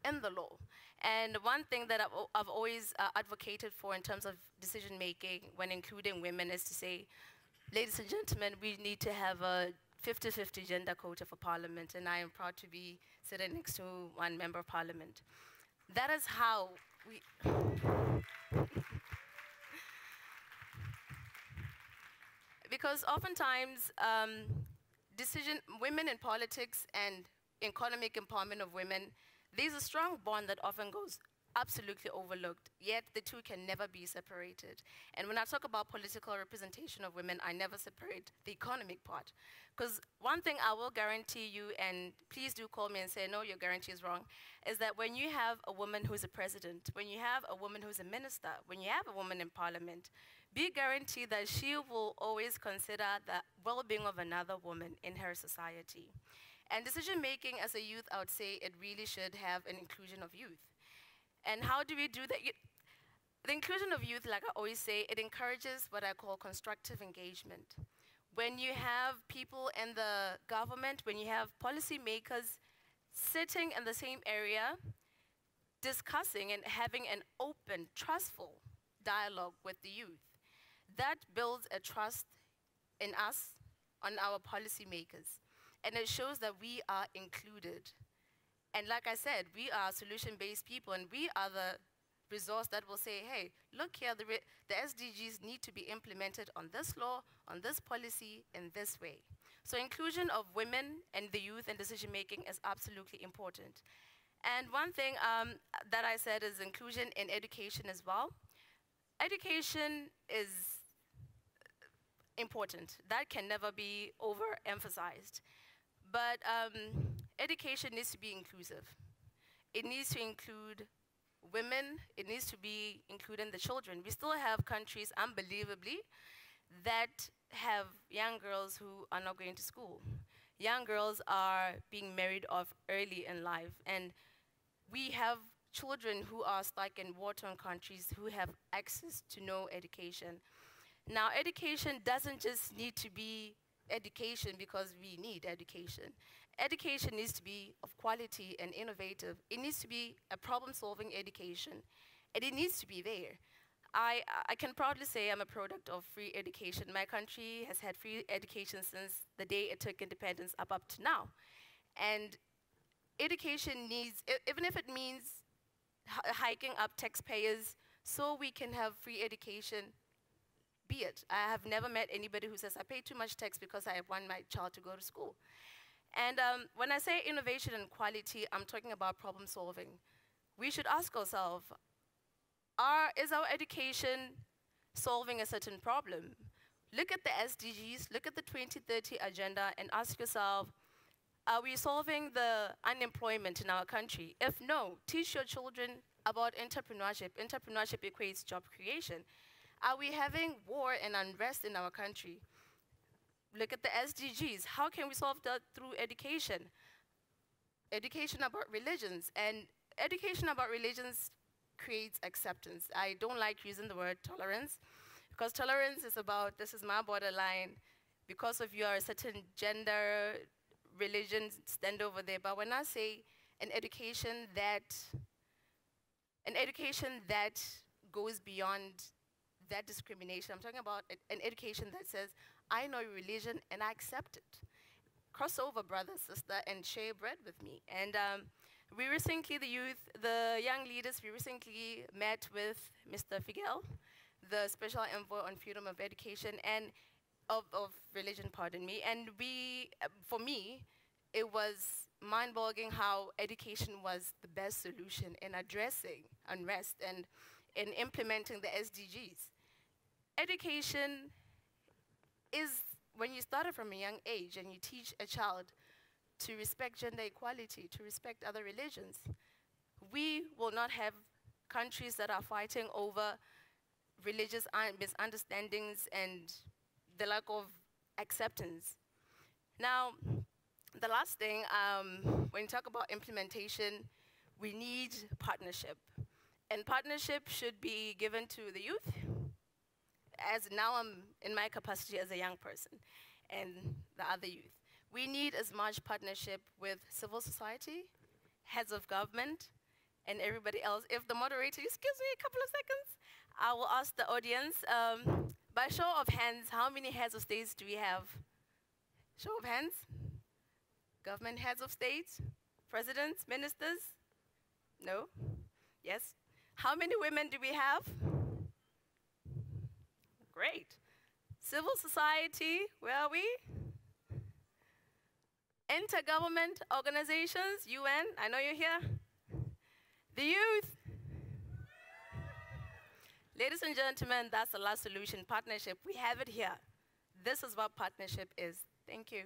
in the law? And one thing that I've always advocated for in terms of decision making when including women is to say, ladies and gentlemen, we need to have a 50-50 gender quota for parliament, and I am proud to be sitting next to one member of parliament. That is how we... Because oftentimes, women in politics and economic empowerment of women, there's a strong bond that often goes absolutely overlooked, yet the two can never be separated. And when I talk about political representation of women, I never separate the economic part. Because one thing I will guarantee you, and please do call me and say, no, your guarantee is wrong, is that when you have a woman who's a president, when you have a woman who's a minister, when you have a woman in parliament, be guaranteed that she will always consider the well-being of another woman in her society. And decision making as a youth, I would say it really should have an inclusion of youth. And how do we do that? The inclusion of youth, like I always say, it encourages what I call constructive engagement. When you have people in the government, when you have policymakers sitting in the same area, discussing and having an open, trustful dialogue with the youth, that builds a trust in us, on our policymakers. And it shows that we are included. And like I said, we are solution-based people, and we are the resource that will say, hey, look here, the SDGs need to be implemented on this law, on this policy, in this way. So inclusion of women and the youth in decision-making is absolutely important. And one thing that I said is inclusion in education as well. Education is important. That can never be overemphasized. But education needs to be inclusive. It needs to include women. It needs to be including the children. We still have countries, unbelievably, that have young girls who are not going to school. Young girls are being married off early in life. And we have children who are stuck in war-torn countries who have access to no education. Now, education doesn't just need to be education because we need education. education needs to be of quality and innovative. It needs to be a problem-solving education, and it needs to be there. I can proudly say I'm a product of free education. My country has had free education since the day it took independence up to now. And education needs, even if it means hiking up taxpayers so we can have free education, be it. I have never met anybody who says, I pay too much tax because I want my child to go to school. And when I say innovation and quality, I'm talking about problem solving. We should ask ourselves, is our education solving a certain problem? Look at the SDGs, look at the 2030 agenda, and ask yourself, are we solving the unemployment in our country? If no, teach your children about entrepreneurship. Entrepreneurship equates job creation. Are we having war and unrest in our country? Look at the SDGs. How can we solve that through education? Education about religions. And education about religions creates acceptance. I don't like using the word tolerance, because tolerance is about, this is my borderline, because of your certain gender, religion, stand over there. But when I say an education that goes beyond that discrimination, I'm talking about an education that says, I know your religion and I accept it. Cross over, brother, sister, and share bread with me. And we recently, the young leaders, we recently met with Mr. Figel, the Special Envoy on Freedom of Education and of religion, pardon me. And for me, it was mind-boggling how education was the best solution in addressing unrest and in implementing the SDGs. Education is when you start it from a young age and you teach a child to respect gender equality, to respect other religions, we will not have countries that are fighting over religious misunderstandings and the lack of acceptance. Now, the last thing, when you talk about implementation, we need partnership. And partnership should be given to the youth, as now I'm in my capacity as a young person, and the other youth. We need as much partnership with civil society, heads of government, and everybody else. If the moderator just gives me a couple of seconds, I will ask the audience, by show of hands, how many heads of states do we have? Show of hands. Government heads of states, presidents, ministers? No? Yes? How many women do we have? Great. Civil society, where are we? Intergovernment organizations, UN, I know you're here. The youth. Ladies and gentlemen, that's the last solution, partnership. We have it here. This is what partnership is. Thank you.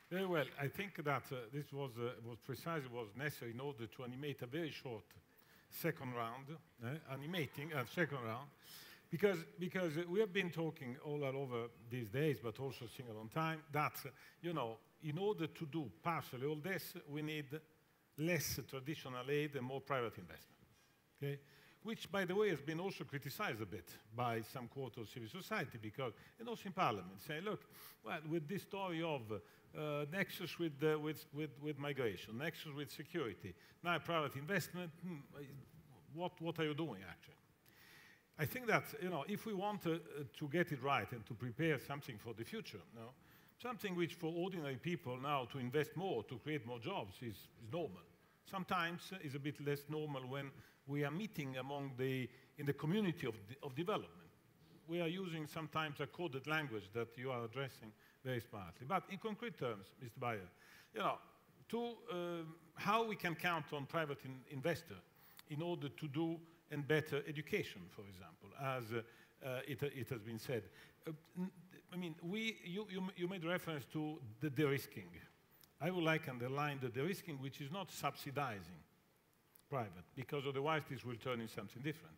Very well. I think that this was precisely what was necessary in order to animate a very short second round, second round, because we have been talking all over these days, but also seeing a long time, that, in order to do partially all this, we need less traditional aid and more private investment, okay? Which, by the way, has been also criticized a bit by some quarter of civil society, because, and also in Parliament, saying, look, well, with this story of nexus with migration, nexus with security, now private investment, what are you doing, actually? I think that, if we want to get it right and to prepare something for the future, something which for ordinary people now to invest more, to create more jobs is normal. Sometimes it's a bit less normal when we are meeting in the community of development. We are using sometimes a coded language that you are addressing very smartly. But in concrete terms, Mr. Bayer, how we can count on private investor in order to do and better education, for example, as it has been said. I mean, you made reference to the de-risking. I would like to underline the de-risking, which is not subsidizing private, because otherwise this will turn into something different.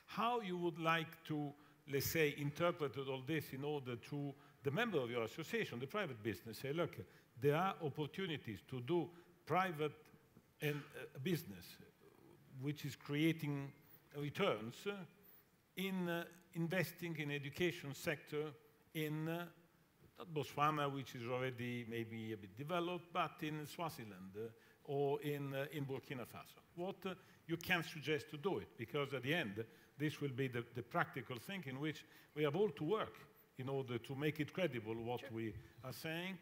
How you would like to, let's say, interpret all this in order to the member of your association, the private business, say, look, there are opportunities to do private and business which is creating returns in investing in education sector in not Botswana, which is already maybe a bit developed, but in Swaziland or in Burkina Faso. What you can suggest to do it? Because at the end, this will be the practical thing in which we have all to work in order to make it credible what we are saying,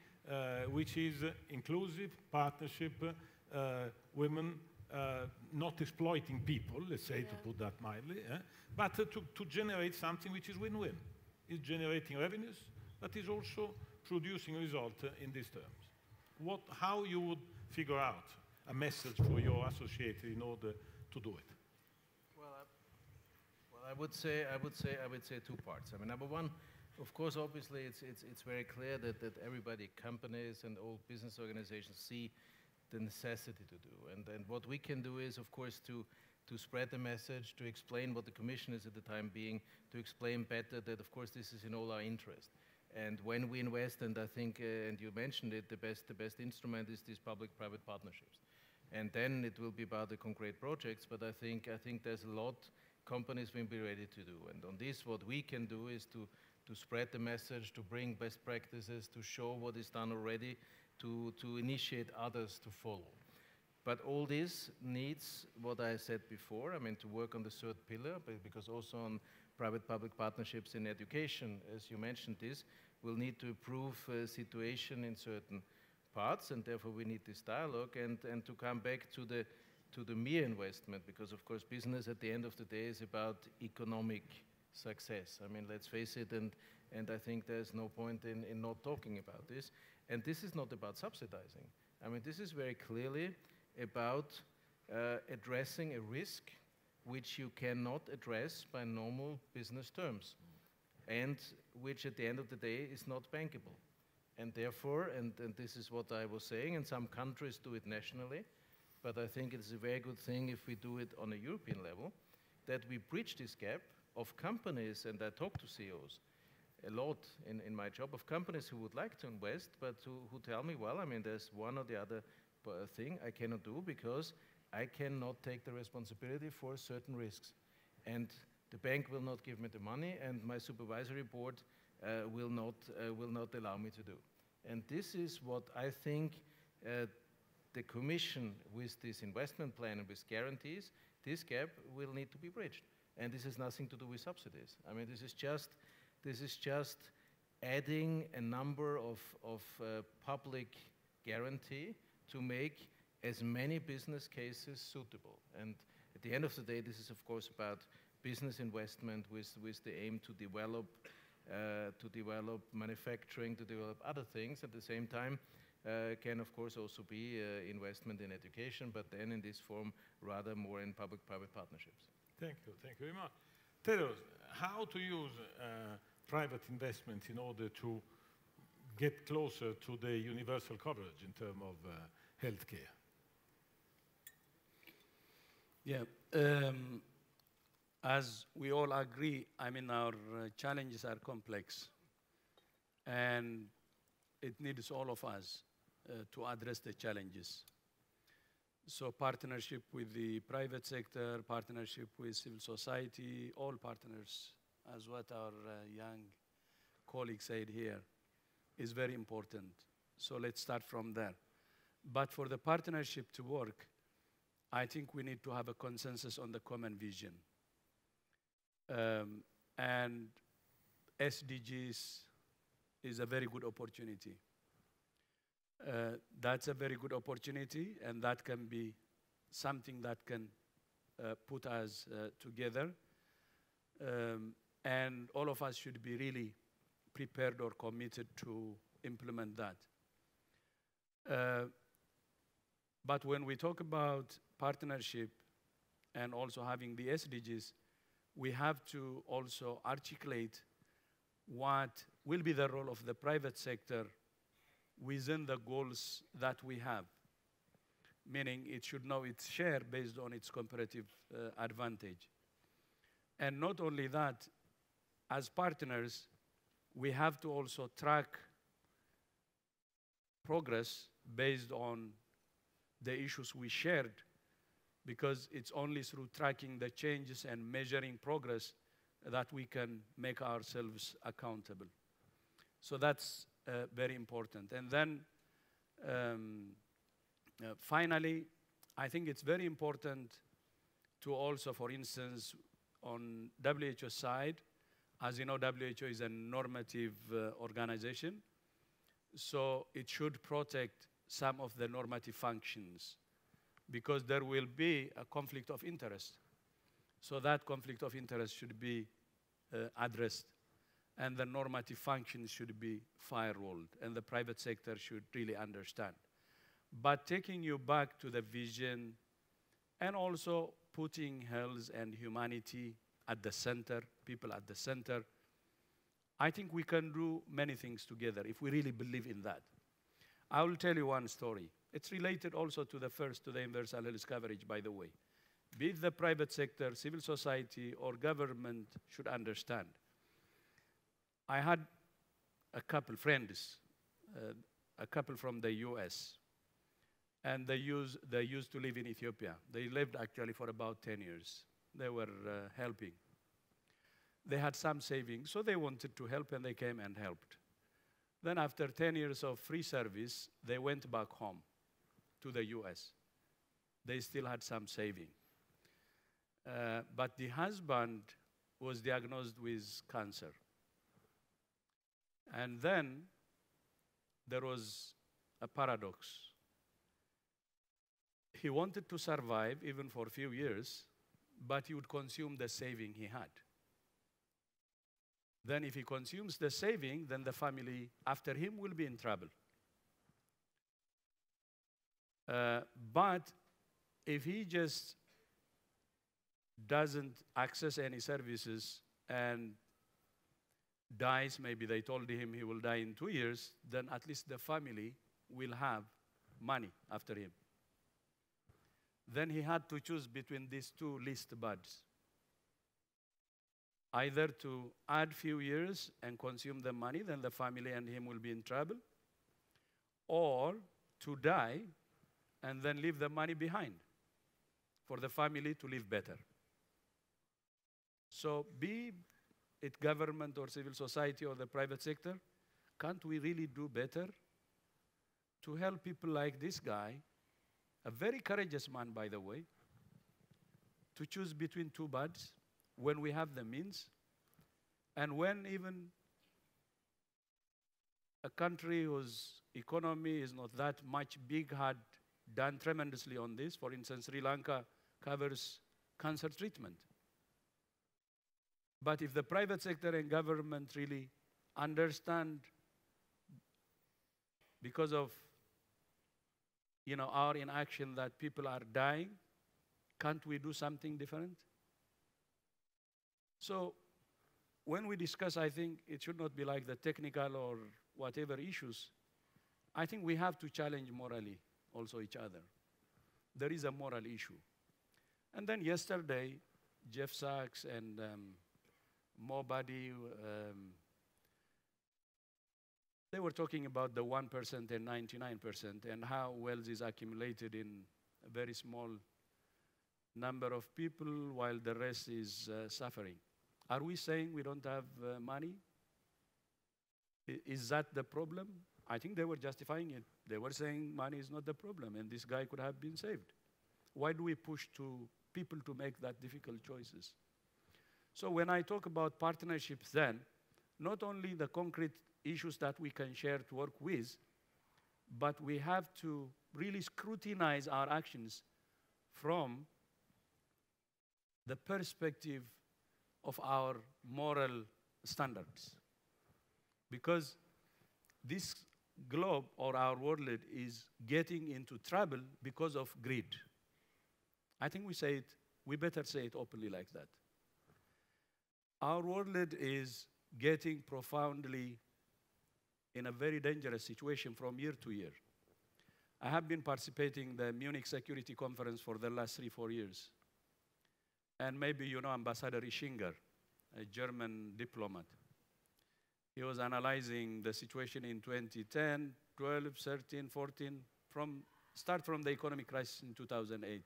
which is inclusive, partnership, women, not exploiting people, let's say, to put that mildly, but to generate something which is win-win. It's generating revenues, but is also producing results in these terms. How you would figure out a message for your associated in order to do it? Well, I would say 2 parts. I mean, number one, of course, obviously, it's very clear that everybody, companies and all business organizations, see the necessity to do. And what we can do is, of course, to spread the message, to explain what the Commission is at the time being, to explain better that, of course, this is in all our interest. And when we invest, and I think, and you mentioned it, the best instrument is these public-private partnerships. And then it will be about the concrete projects, but I think there's a lot companies will be ready to do. And on this, what we can do is to spread the message, to bring best practices, to show what is done already, to initiate others to follow. But all this needs what I said before, I mean, to work on the 3rd pillar, because also on private-public partnerships in education, as you mentioned this, we'll need to improve situation in certain parts, and therefore we need this dialogue, and to come back to the mere investment, because of course business at the end of the day is about economic success. I mean, let's face it, and I think there's no point in not talking about this. And this is not about subsidizing. I mean, this is very clearly about addressing a risk which you cannot address by normal business terms, and which at the end of the day is not bankable. And therefore, and this is what I was saying, and some countries do it nationally, but I think it's a very good thing if we do it on a European level, that we bridge this gap of companies, and I talk to CEOs a lot in my job, of companies who would like to invest, but who tell me, well, I mean, there's one or the other thing I cannot do because I cannot take the responsibility for certain risks. And the bank will not give me the money, and my supervisory board will not allow me to do. And this is what I think the Commission, with this investment plan and with guarantees, this gap will need to be bridged. And this has nothing to do with subsidies. I mean, this is just adding a number of public guarantee to make as many business cases suitable. And at the end of the day, this is of course about business investment with the aim to develop manufacturing, to develop other things. At the same time, can of course also be investment in education, but then in this form rather more in public-private partnerships. Thank you very much. Tell us how to use private investment in order to get closer to the universal coverage in terms of healthcare. Yeah, as we all agree, I mean, our challenges are complex, and it needs all of us to address the challenges. So partnership with the private sector, partnership with civil society, all partners, as what our young colleague said here, is very important. So let's start from there. But for the partnership to work, I think we need to have a consensus on the common vision. And SDGs is a very good opportunity. That's a very good opportunity, and that can be something that can put us together. And all of us should be really prepared or committed to implement that. But when we talk about partnership and also having the SDGs, we have to also articulate what will be the role of the private sector within the goals that we have, meaning it should know its share based on its comparative advantage. And not only that, as partners, we have to also track progress based on the issues we shared because it's only through tracking the changes and measuring progress that we can make ourselves accountable. So that's very important. And then finally, I think it's very important to also, for instance, on WHO side, as you know, WHO is a normative organization, so it should protect some of the normative functions, because there will be a conflict of interest. So that conflict of interest should be addressed, and the normative functions should be firewalled, and the private sector should really understand. But taking you back to the vision, and also putting health and humanity at the center, people at the center, I think we can do many things together if we really believe in that. I will tell you one story. It's related also to the first, to the universal health coverage, by the way. Be it the private sector, civil society, or government should understand. I had a couple friends, a couple from the US, and they used to live in Ethiopia. They lived actually for about 10 years. They were helping. They had some savings, so they wanted to help, and they came and helped. Then after 10 years of free service, they went back home to the US. They still had some saving. But the husband was diagnosed with cancer. And then there was a paradox. He wanted to survive even for a few years, but he would consume the saving he had. Then if he consumes the saving, then the family after him will be in trouble. But if he just doesn't access any services and dies, maybe they told him he will die in 2 years, then at least the family will have money after him. Then he had to choose between these two least bads. Either to add few years and consume the money, then the family and him will be in trouble, or to die and then leave the money behind for the family to live better. So be it government or civil society or the private sector, can't we really do better to help people like this guy, a very courageous man, by the way, to choose between two bads when we have the means, and when even a country whose economy is not that much big had done tremendously on this. For instance, Sri Lanka covers cancer treatment. But if the private sector and government really understand, because of our inaction, that people are dying, can't we do something different? So when we discuss, I think it should not be like the technical or whatever issues. I think we have to challenge morally also each other. There is a moral issue. And then yesterday, Jeff Sachs and Mobadi, they were talking about the 1% and 99% and how wealth is accumulated in a very small number of people while the rest is suffering. Are we saying we don't have money? Is that the problem? I think they were justifying it. They were saying money is not the problem and this guy could have been saved. Why do we push people to make that difficult choices? So when I talk about partnerships then, not only the concrete issues that we can share to work with, but we have to really scrutinize our actions from the perspective of our moral standards. Because this globe or our world is getting into trouble because of greed. I think we better say it openly like that. Our world is getting profoundly in a very dangerous situation from year to year. I have been participating in the Munich Security Conference for the last 3-4 years. And maybe you know Ambassador Ischinger, a German diplomat. He was analyzing the situation in 2010, 12, 13, 14, start from the economic crisis in 2008.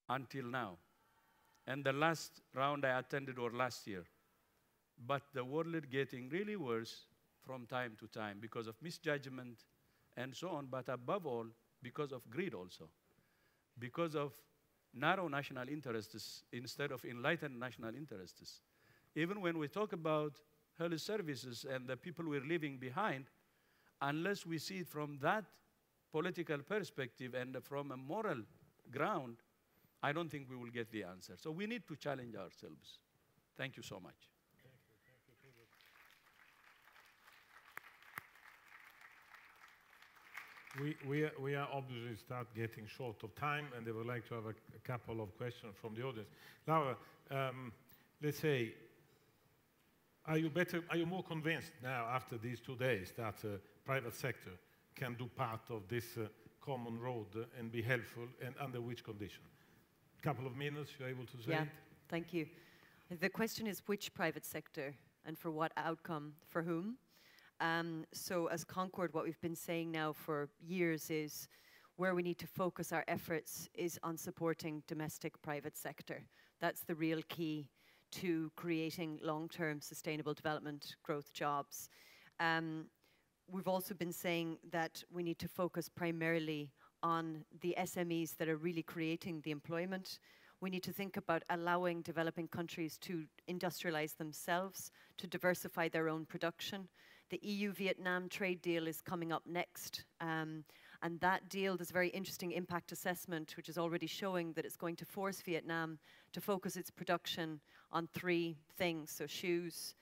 until now. And the last round I attended was last year. But the world is getting really worse from time to time because of misjudgment and so on, but above all, because of greed also. Because of narrow national interests instead of enlightened national interests. Even when we talk about health services and the people we're leaving behind, unless we see it from that political perspective and from a moral ground, I don't think we will get the answer. So we need to challenge ourselves. Thank you so much. We are obviously start getting short of time, and I would like to have a couple of questions from the audience. Laura, let's say, are you more convinced now after these 2 days that private sector can do part of this common road and be helpful, and under which condition? A couple of minutes, you're able to say Yeah, it? thank you. The question is which private sector and for what outcome, for whom? So as Concord, what we've been saying now for years is where we need to focus our efforts is on supporting domestic private sector. That's the real key to creating long-term sustainable development, growth, jobs. We've also been saying that we need to focus primarily on the SMEs that are really creating the employment. We need to think about allowing developing countries to industrialize themselves, to diversify their own production. The EU-Vietnam trade deal is coming up next. And that deal, there's a very interesting impact assessment, which is already showing that it's going to force Vietnam to focus its production on 3 things. So shoes,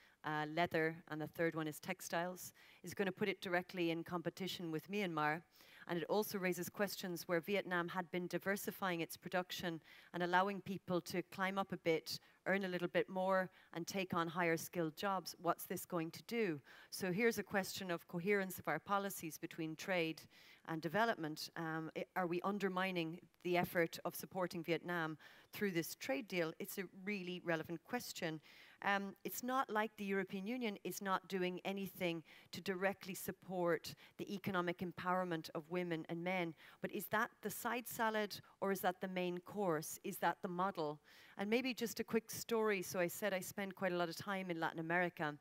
leather, and the third one is textiles. Is going to put it directly in competition with Myanmar. And it also raises questions where Vietnam had been diversifying its production and allowing people to climb up a bit, earn a little bit more, and take on higher skilled jobs. What's this going to do? So here's a question of coherence of our policies between trade and development. Are we undermining the effort of supporting Vietnam through this trade deal? It's a really relevant question. It's not like the European Union is not doing anything to directly support the economic empowerment of women and men, but is that the side salad or is that the main course? Is that the model? And maybe just a quick story. So I said I spend quite a lot of time in Latin America.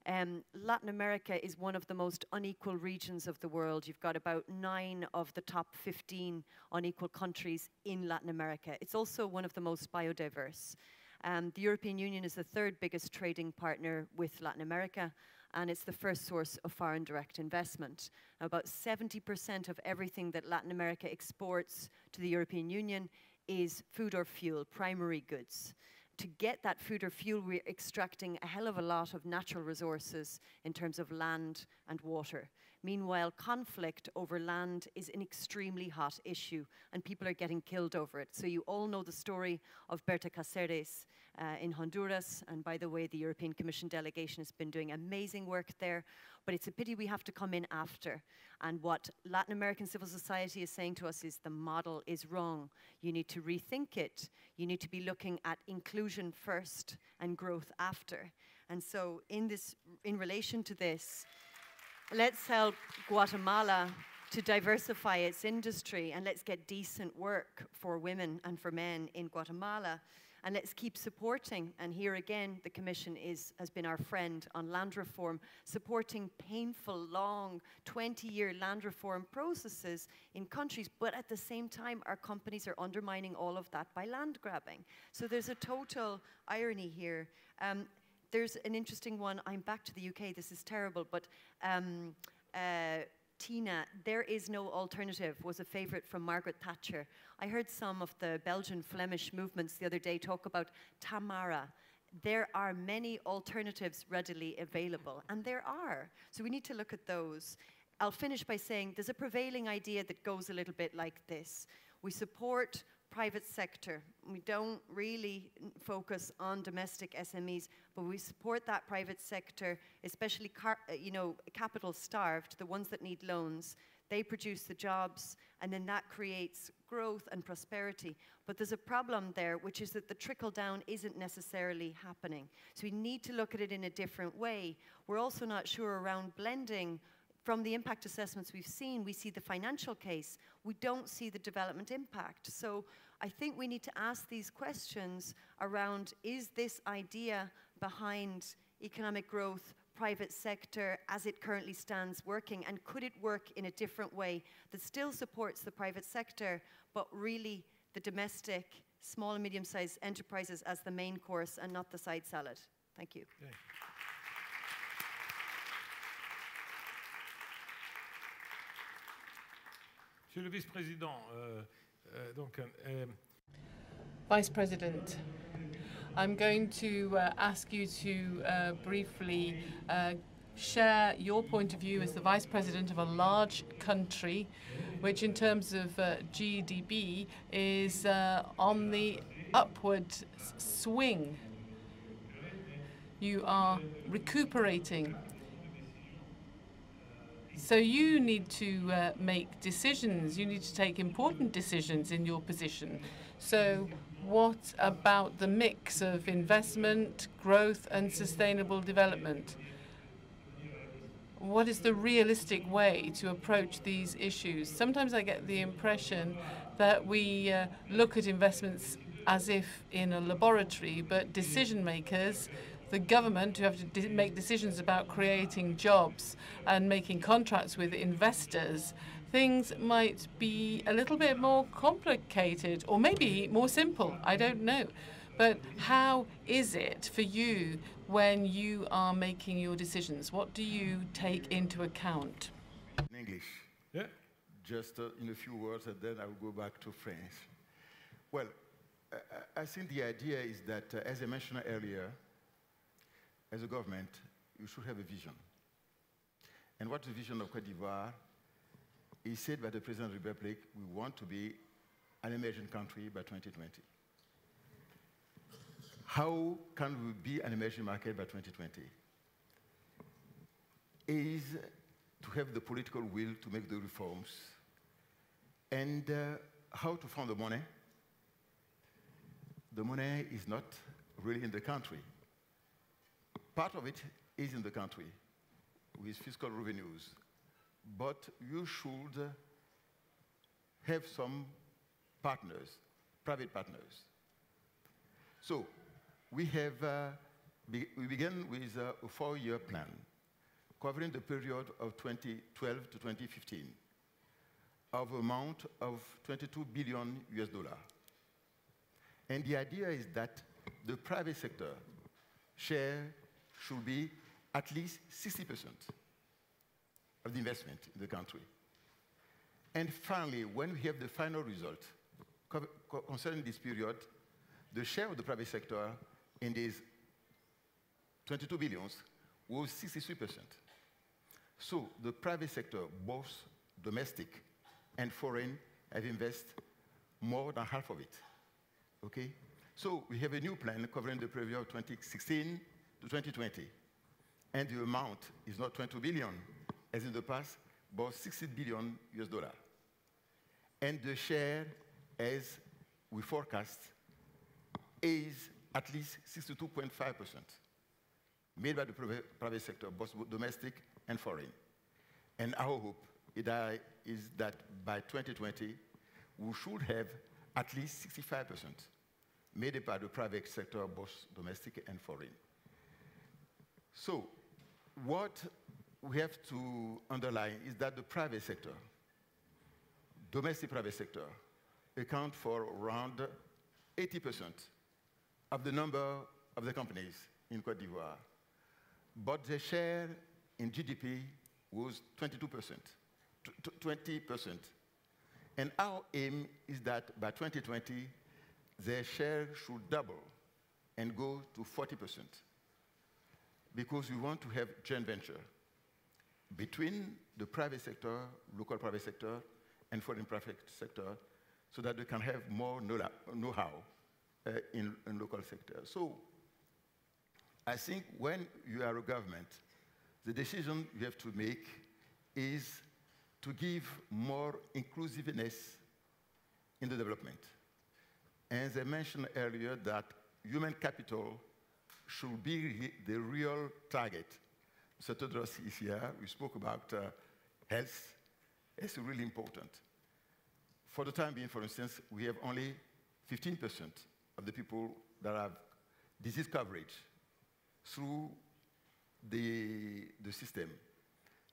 Latin America is one of the most unequal regions of the world. You've got about 9 of the top 15 unequal countries in Latin America. It's also one of the most biodiverse. The European Union is the 3rd biggest trading partner with Latin America, and it's the first source of foreign direct investment. Now, about 70% of everything that Latin America exports to the European Union is food or fuel, primary goods. To get that food or fuel, we're extracting a hell of a lot of natural resources in terms of land and water. Meanwhile, conflict over land is an extremely hot issue, and people are getting killed over it. So you all know the story of Berta Cáceres in Honduras, and by the way, the European Commission delegation has been doing amazing work there, but it's a pity we have to come in after. And what Latin American civil society is saying to us is the model is wrong. You need to rethink it. You need to be looking at inclusion first and growth after. And so in relation to this, let's help Guatemala to diversify its industry, and let's get decent work for women and for men in Guatemala. And let's keep supporting, and here again, the Commission has been our friend on land reform, supporting painful, long, 20-year land reform processes in countries, but at the same time, our companies are undermining all of that by land grabbing. So there's a total irony here. There's an interesting one. I'm back to the UK. This is terrible, but Tina, there is no alternative, was a favorite from Margaret Thatcher. I heard some of the Belgian Flemish movements the other day talk about Tamara. There are many alternatives readily available, and there are. So we need to look at those. I'll finish by saying there's a prevailing idea that goes a little bit like this. We support private sector. We don't really focus on domestic SMEs, but we support that private sector, especially capital starved, the ones that need loans. They produce the jobs, and then that creates growth and prosperity. But there's a problem there, which is that the trickle down isn't necessarily happening. So we need to look at it in a different way. We're also not sure around blending. From the impact assessments we've seen, we see the financial case. We don't see the development impact. So I think we need to ask these questions around, is this idea behind economic growth, private sector, as it currently stands, working? And could it work in a different way that still supports the private sector, but really the domestic, small and medium-sized enterprises as the main course and not the side salad? Thank you. Okay. Monsieur le Vice-président, Vice President, I'm going to ask you to briefly share your point of view as the Vice President of a large country, which in terms of GDP is on the upward swing. You are recuperating. So you need to make decisions. You need to take important decisions in your position. So what about the mix of investment, growth, and sustainable development? What is the realistic way to approach these issues? Sometimes I get the impression that we look at investments as if in a laboratory, but decision makers, the government, who have to make decisions about creating jobs and making contracts with investors, things might be a little bit more complicated or maybe more simple. I don't know. But how is it for you when you are making your decisions? What do you take into account? In English. Yeah. Just in a few words, and then I will go back to French. Well, I think the idea is that, as I mentioned earlier, as a government, you should have a vision. And what the vision of Côte d'Ivoire is said by the President of the Republic, we want to be an emerging country by 2020. How can we be an emerging market by 2020? Is to have the political will to make the reforms and how to find the money. The money is not really in the country. Part of it is in the country with fiscal revenues, but you should have some partners, private partners. So we began with a 4-year plan covering the period of 2012 to 2015 of amount of $22 billion US. And the idea is that the private sector share should be at least 60% of the investment in the country. And finally, when we have the final result concerning this period, the share of the private sector in these 22 billions was 63%. So the private sector, both domestic and foreign, have invested more than half of it. Okay? So we have a new plan covering the period of 2016 to 2020. And the amount is not 20 billion, as in the past, but 60 billion US dollar. And the share, as we forecast, is at least 62.5%, made by the private sector, both domestic and foreign. And our hope is that by 2020, we should have at least 65%, made by the private sector, both domestic and foreign. So what we have to underline is that the private sector, domestic private sector, account for around 80% of the number of the companies in Côte d'Ivoire. But the share in GDP was 22%, 20%. And our aim is that by 2020, their share should double and go to 40%. Because we want to have joint venture between the private sector, local private sector, and foreign private sector, so that they can have more know-how in local sector. So I think when you are a government, the decision you have to make is to give more inclusiveness in the development. As I mentioned earlier, that human capital should be the real target. Mr. Tedros is here. We spoke about health. It's really important. For the time being, for instance, we have only 15% of the people that have disease coverage through the system.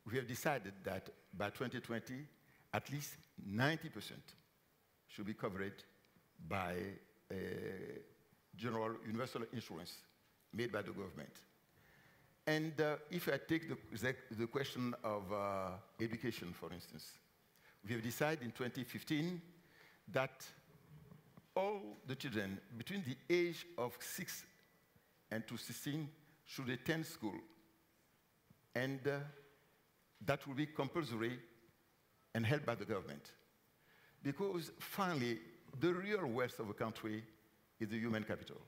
We have decided that by 2020, at least 90% should be covered by general universal insurance made by the government. And if I take the question of education, for instance, we have decided in 2015 that all the children between the age of 6 and to 16 should attend school. And that will be compulsory and held by the government. Because finally, the real wealth of a country is the human capital.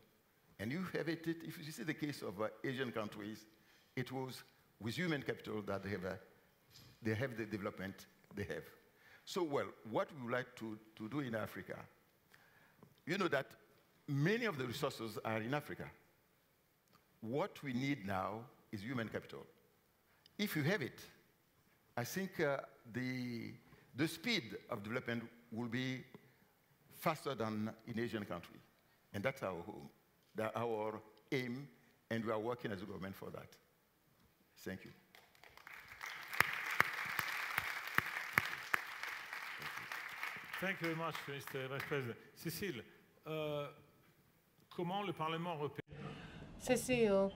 And you have it, if you see the case of Asian countries, it was with human capital that they have the development they have. So, well, what we would like to do in Africa, you know that many of the resources are in Africa. What we need now is human capital. If you have it, I think the speed of development will be faster than in Asian countries. And that's our aim, and we are working as a government for that. Thank you. Thank you very much, Mr. Vice President. Cécile, comment le Parlement européen... Cécile,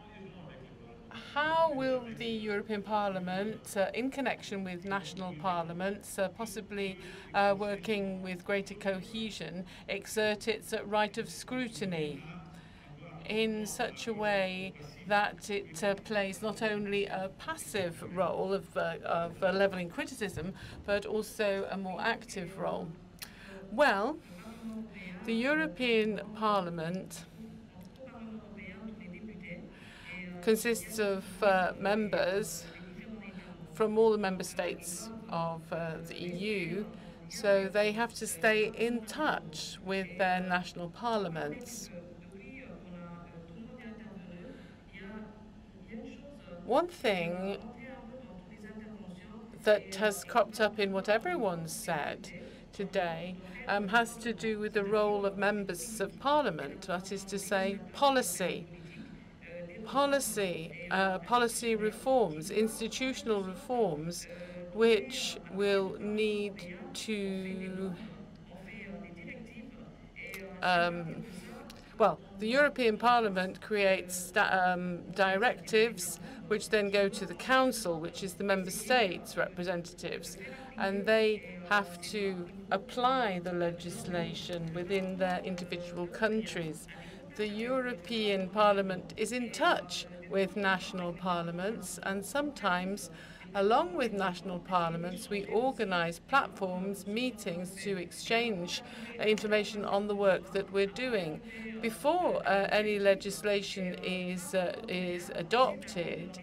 how will the European Parliament, in connection with national parliaments, possibly working with greater cohesion, exert its right of scrutiny in such a way that it plays not only a passive role of levelling criticism, but also a more active role? Well, the European Parliament consists of members from all the member states of the EU, so they have to stay in touch with their national parliaments. One thing that has cropped up in what everyone's said today has to do with the role of members of parliament, that is to say, policy reforms, institutional reforms, which will need to well, the European Parliament creates directives which then go to the Council, which is the member states' representatives, and they have to apply the legislation within their individual countries. The European Parliament is in touch with national parliaments, and sometimes, along with national parliaments, we organize platforms, meetings to exchange information on the work that we're doing. Before any legislation is adopted,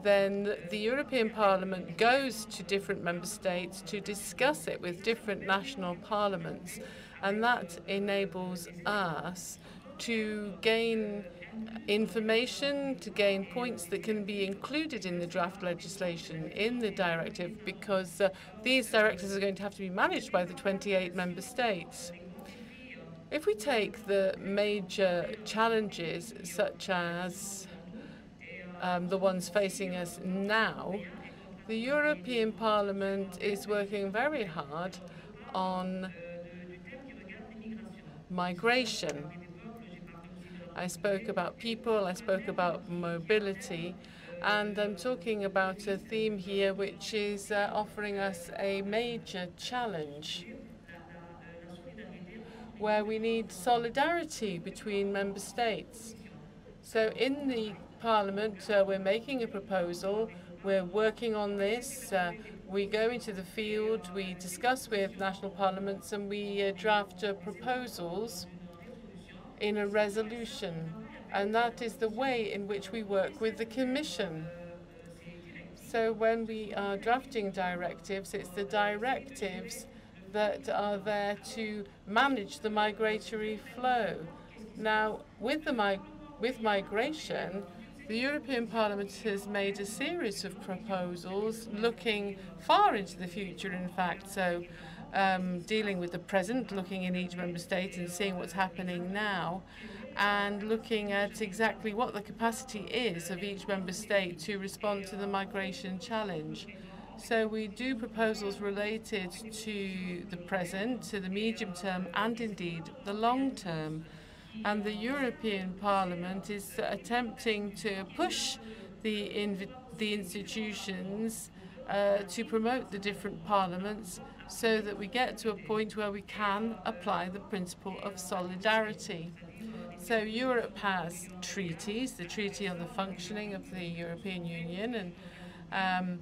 then the European Parliament goes to different member states to discuss it with different national parliaments, and that enables us to gain information, to gain points that can be included in the draft legislation, in the directive, because these directives are going to have to be managed by the 28 member states. If we take the major challenges, such as the ones facing us now, the European Parliament is working very hard on migration. I spoke about people, I spoke about mobility, and I'm talking about a theme here which is offering us a major challenge, where we need solidarity between member states. So in the Parliament, we're making a proposal, we're working on this, we go into the field, we discuss with national parliaments, and we draft proposals in a resolution, and that is the way in which we work with the Commission. So when we are drafting directives, it's the directives that are there to manage the migratory flow. Now, with migration, the European Parliament has made a series of proposals looking far into the future, in fact. So dealing with the present, looking in each member state and seeing what's happening now, and looking at exactly what the capacity is of each member state to respond to the migration challenge. So we do proposals related to the present, to the medium term, and indeed the long term. And the European Parliament is attempting to push the institutions to promote the different parliaments so that we get to a point where we can apply the principle of solidarity. So Europe has treaties, the Treaty on the Functioning of the European Union, and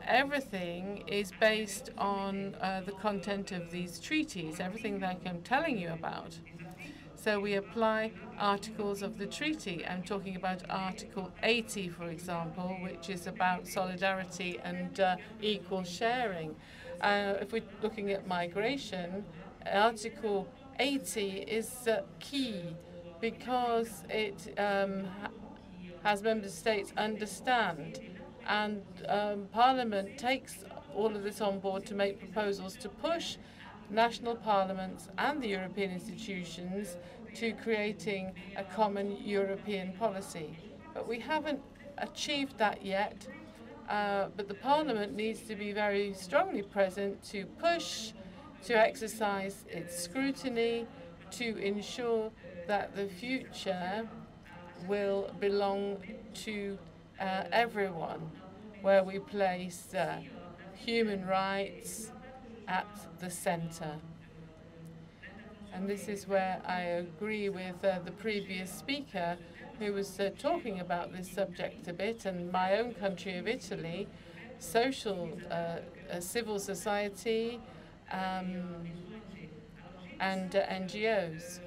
everything is based on the content of these treaties, everything that I'm telling you about. So we apply articles of the treaty. I'm talking about Article 80, for example, which is about solidarity and equal sharing. If we're looking at migration, Article 80 is key because it has member states understand, and Parliament takes all of this on board to make proposals to push national parliaments and the European institutions to creating a common European policy. But we haven't achieved that yet, but the Parliament needs to be very strongly present to push, to exercise its scrutiny, to ensure that the future will belong to everyone, where we place human rights at the center. And this is where I agree with the previous speaker who was talking about this subject a bit, and my own country of Italy, social, civil society, and NGOs.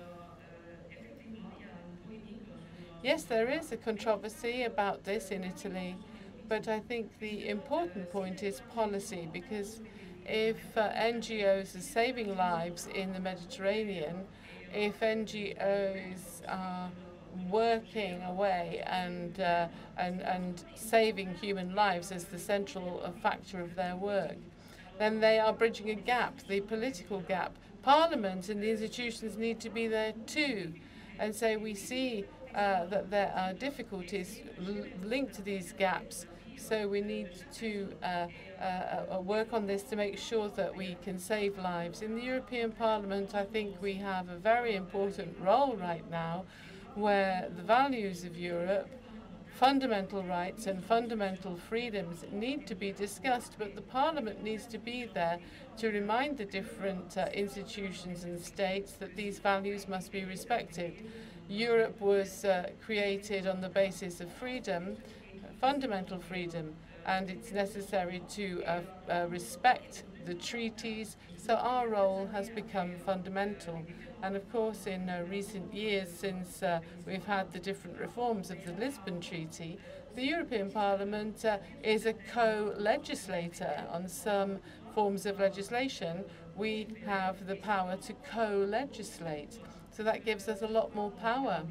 Yes, there is a controversy about this in Italy, but I think the important point is policy, because if NGOs are saving lives in the Mediterranean, if NGOs are working away and saving human lives as the central factor of their work, then they are bridging a gap, the political gap. Parliament and the institutions need to be there too. And so we see that there are difficulties linked to these gaps. So we need to work on this to make sure that we can save lives. In the European Parliament, I think we have a very important role right now where the values of Europe, fundamental rights and fundamental freedoms need to be discussed, but the Parliament needs to be there to remind the different institutions and states that these values must be respected. Europe was created on the basis of freedom, fundamental freedom, and it's necessary to respect the treaties, so our role has become fundamental. And of course, in recent years, since we've had the different reforms of the Lisbon Treaty, the European Parliament is a co-legislator on some forms of legislation. We have the power to co-legislate, so that gives us a lot more power.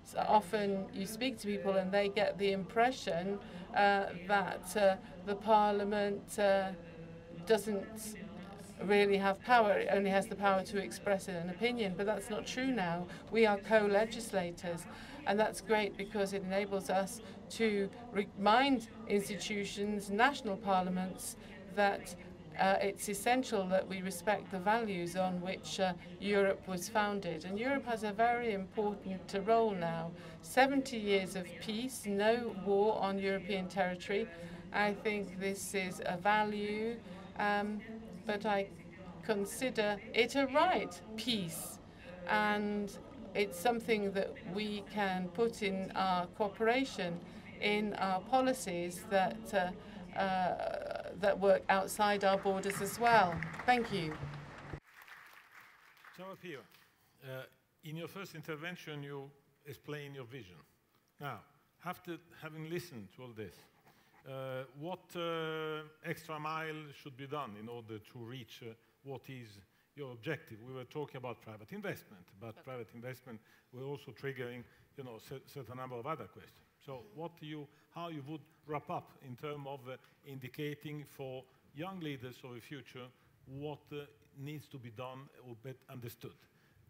So often you speak to people and they get the impression that the Parliament doesn't really have power. It only has the power to express an opinion, but that's not true now. We are co-legislators, and that's great because it enables us to remind institutions, national parliaments, that it's essential that we respect the values on which Europe was founded. And Europe has a very important role now. 70 years of peace, no war on European territory. I think this is a value, but I consider it a right, peace. And it's something that we can put in our cooperation, in our policies that that work outside our borders as well. Thank you. Ciao Pio. In your first intervention, you explained your vision. Now, after having listened to all this, what extra mile should be done in order to reach what is your objective? We were talking about private investment, but private investment will also trigger certain number of other questions. So how you would wrap up in terms of indicating for young leaders of the future what needs to be done or better understood.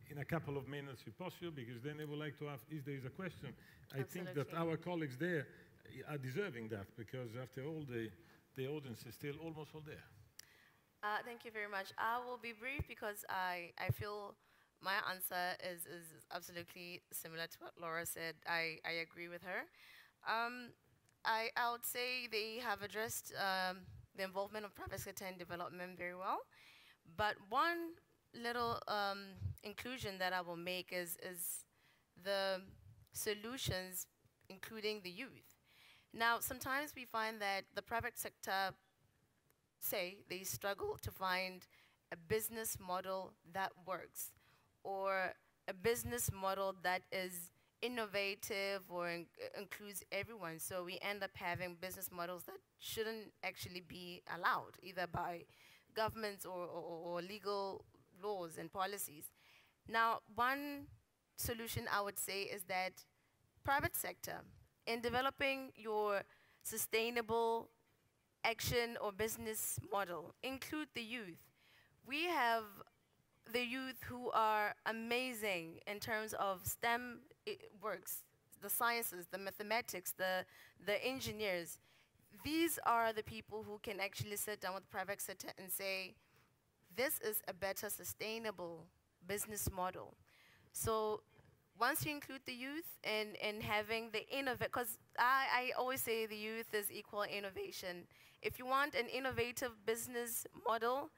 In a couple of minutes, if possible, because then I would like to ask if there is a question. I think that our colleagues there are deserving that, because after all, the audience is still almost all there. Thank you very much. I will be brief because I feel my answer is absolutely similar to what Laura said. I agree with her. I would say they have addressed the involvement of private sector in development very well. But one little inclusion that I will make is the solutions, including the youth. Now, sometimes we find that the private sector they struggle to find a business model that works, or a business model that is innovative or includes everyone. So we end up having business models that shouldn't actually be allowed, either by governments or legal laws and policies. Now, one solution I would say is that private sector, in developing your sustainable action or business model, include the youth. We have the youth who are amazing in terms of STEM works, the sciences, the mathematics, the engineers. These are the people who can actually sit down with the private sector and say, this is a better sustainable business model. So once you include the youth and having the innovate, because I always say the youth is equal innovation. If you want an innovative business model,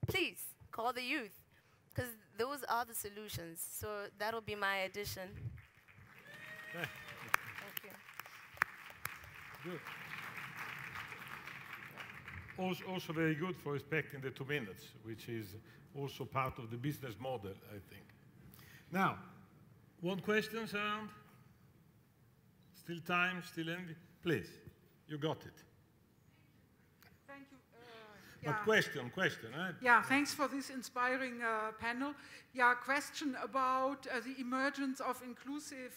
please call the youth, because those are the solutions. So that'll be my addition. Thank you. Good. Also very good for respecting the 2 minutes, which is also part of the business model, I think. Now, one question around? Still time, still envy? Please, you got it. Thank you. But question, right? Yeah, thanks for this inspiring panel. Yeah, question about the emergence of inclusive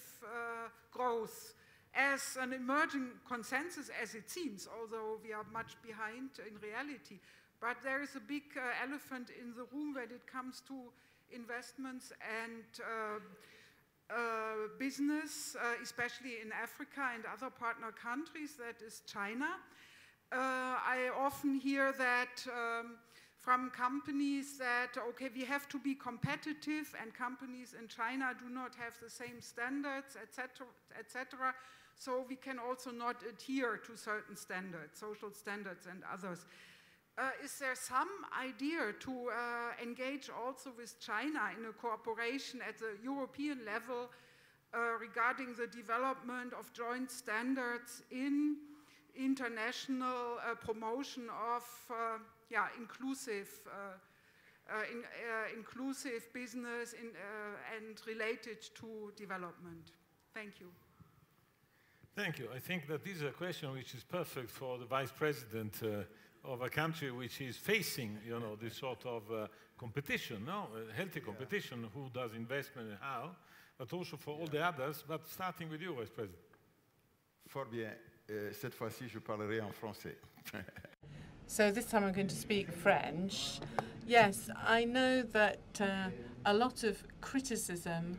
growth as an emerging consensus, as it seems, although we are much behind in reality. But there is a big elephant in the room when it comes to investments and business, especially in Africa and other partner countries, that is China. I often hear that from companies that, okay, we have to be competitive, and companies in China do not have the same standards, etc. So we can also not adhere to certain standards, social standards and others. Is there some idea to engage also with China in a cooperation at the European level regarding the development of joint standards in international promotion of inclusive business and related to development? Thank you. Thank you. I think that this is a question which is perfect for the Vice President of a country which is facing, this sort of competition, healthy competition, who does investment and how, but also for all the others, but starting with you, Vice President. Fort bien. Cette fois-ci, je parlerai en français. So this time I'm going to speak French. Yes, I know that a lot of criticism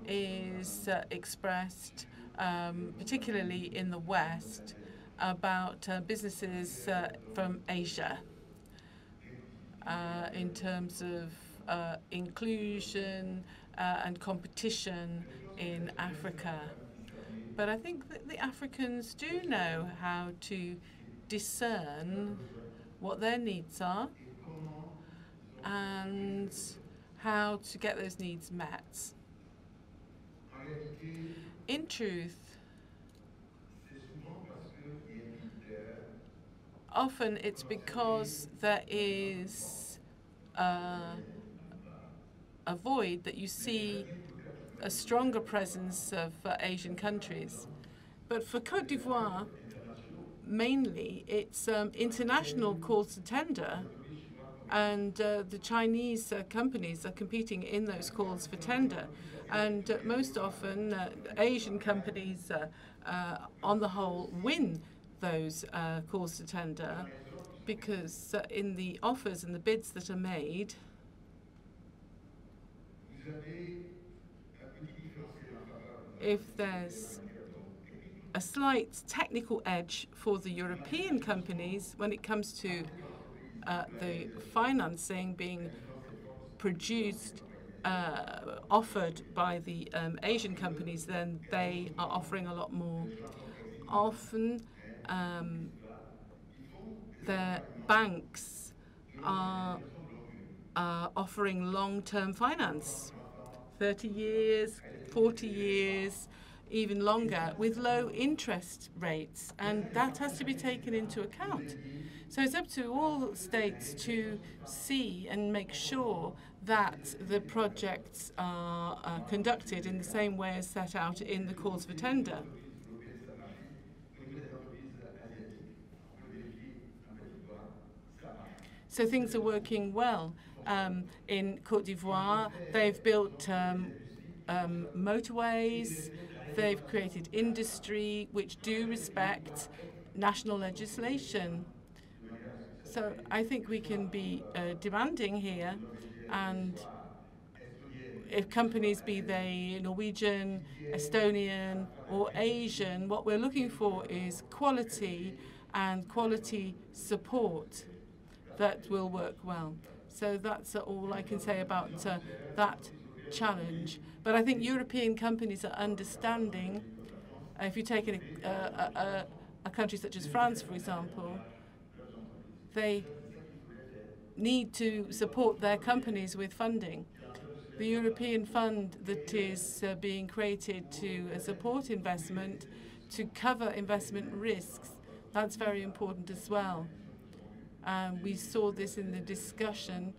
is expressed, particularly in the West, about businesses from Asia in terms of inclusion and competition in Africa. But I think that the Africans do know how to discern what their needs are and how to get those needs met. In truth, often it's because there is a void that you see a stronger presence of Asian countries. But for Côte d'Ivoire, mainly, it's international calls to tender, and the Chinese companies are competing in those calls for tender. And most often, Asian companies, on the whole, win those calls to tender. because in the offers and the bids that are made, if there's a slight technical edge for the European companies when it comes to the financing being produced, offered by the Asian companies, then they are offering a lot more. Often, the banks are offering long-term finance, 30 years, 40 years, even longer, with low interest rates, and that has to be taken into account. So it's up to all states to see and make sure that the projects are conducted in the same way as set out in the calls for tender. So things are working well. In Côte d'Ivoire, they've built motorways, they've created industry which do respect national legislation. So I think we can be demanding here, and if companies, be they Norwegian, Estonian or Asian, what we're looking for is quality and quality support that will work well. So that's all I can say about that challenge. But I think European companies are understanding. If you take a country such as France, for example, they need to support their companies with funding. The European fund that is being created to support investment, to cover investment risks, that's very important as well. We saw this in the discussion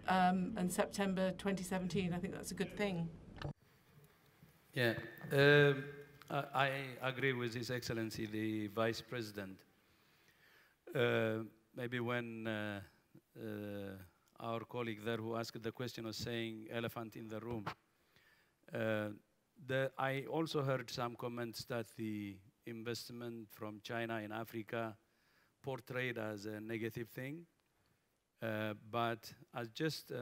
in September 2017. I think that's a good thing. Yeah, I agree with His Excellency, the Vice President. Maybe when our colleague there who asked the question was saying elephant in the room, I also heard some comments that the investment from China in Africa portrayed as a negative thing. But as just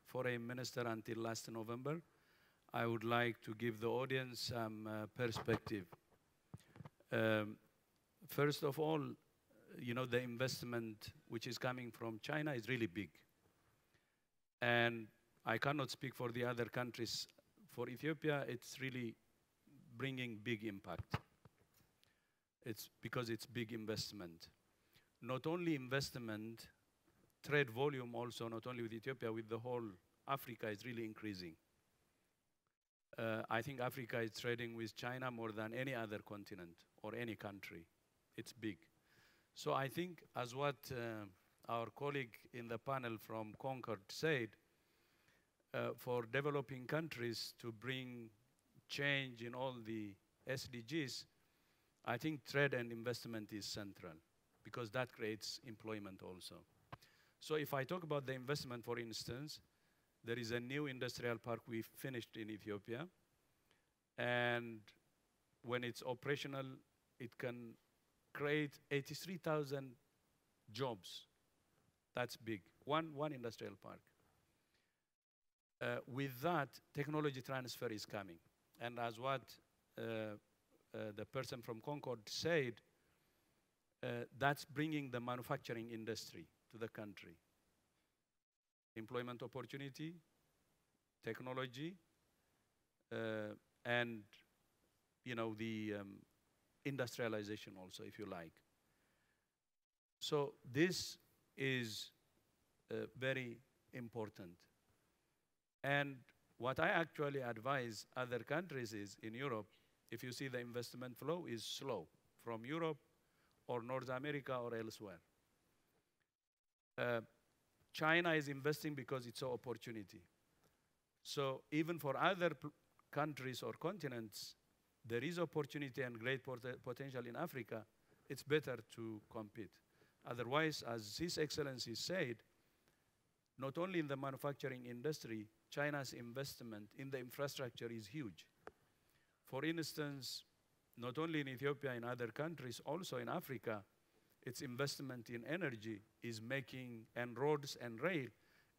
foreign minister until last November, I would like to give the audience some perspective. First of all, you know, the investment which is coming from China is really big. And I cannot speak for the other countries. For Ethiopia, it's really bringing big impact. It's because it's big investment. Not only investment, trade volume also, not only with Ethiopia, with the whole Africa is really increasing. I think Africa is trading with China more than any other continent or any country. It's big. So I think, as what our colleague in the panel from Concord said, for developing countries to bring change in all the SDGs, I think trade and investment is central, because that creates employment also. So if I talk about the investment, for instance, there is a new industrial park we finished in Ethiopia, and when it's operational, it can create 83,000 jobs. That's big, one industrial park. With that, technology transfer is coming. And as what the person from Concord said, that's bringing the manufacturing industry to the country. Employment opportunity, technology, and you know, the industrialization also, if you like. So this is very important. And what I actually advise other countries is, in Europe, if you see the investment flow is slow from Europe or North America or elsewhere. China is investing because it's an opportunity. So even for other countries or continents, there is opportunity and great potential in Africa. It's better to compete. Otherwise, as His Excellency said, not only in the manufacturing industry, China's investment in the infrastructure is huge. For instance, not only in Ethiopia, in other countries, also in Africa, its investment in energy is making, and roads and rail,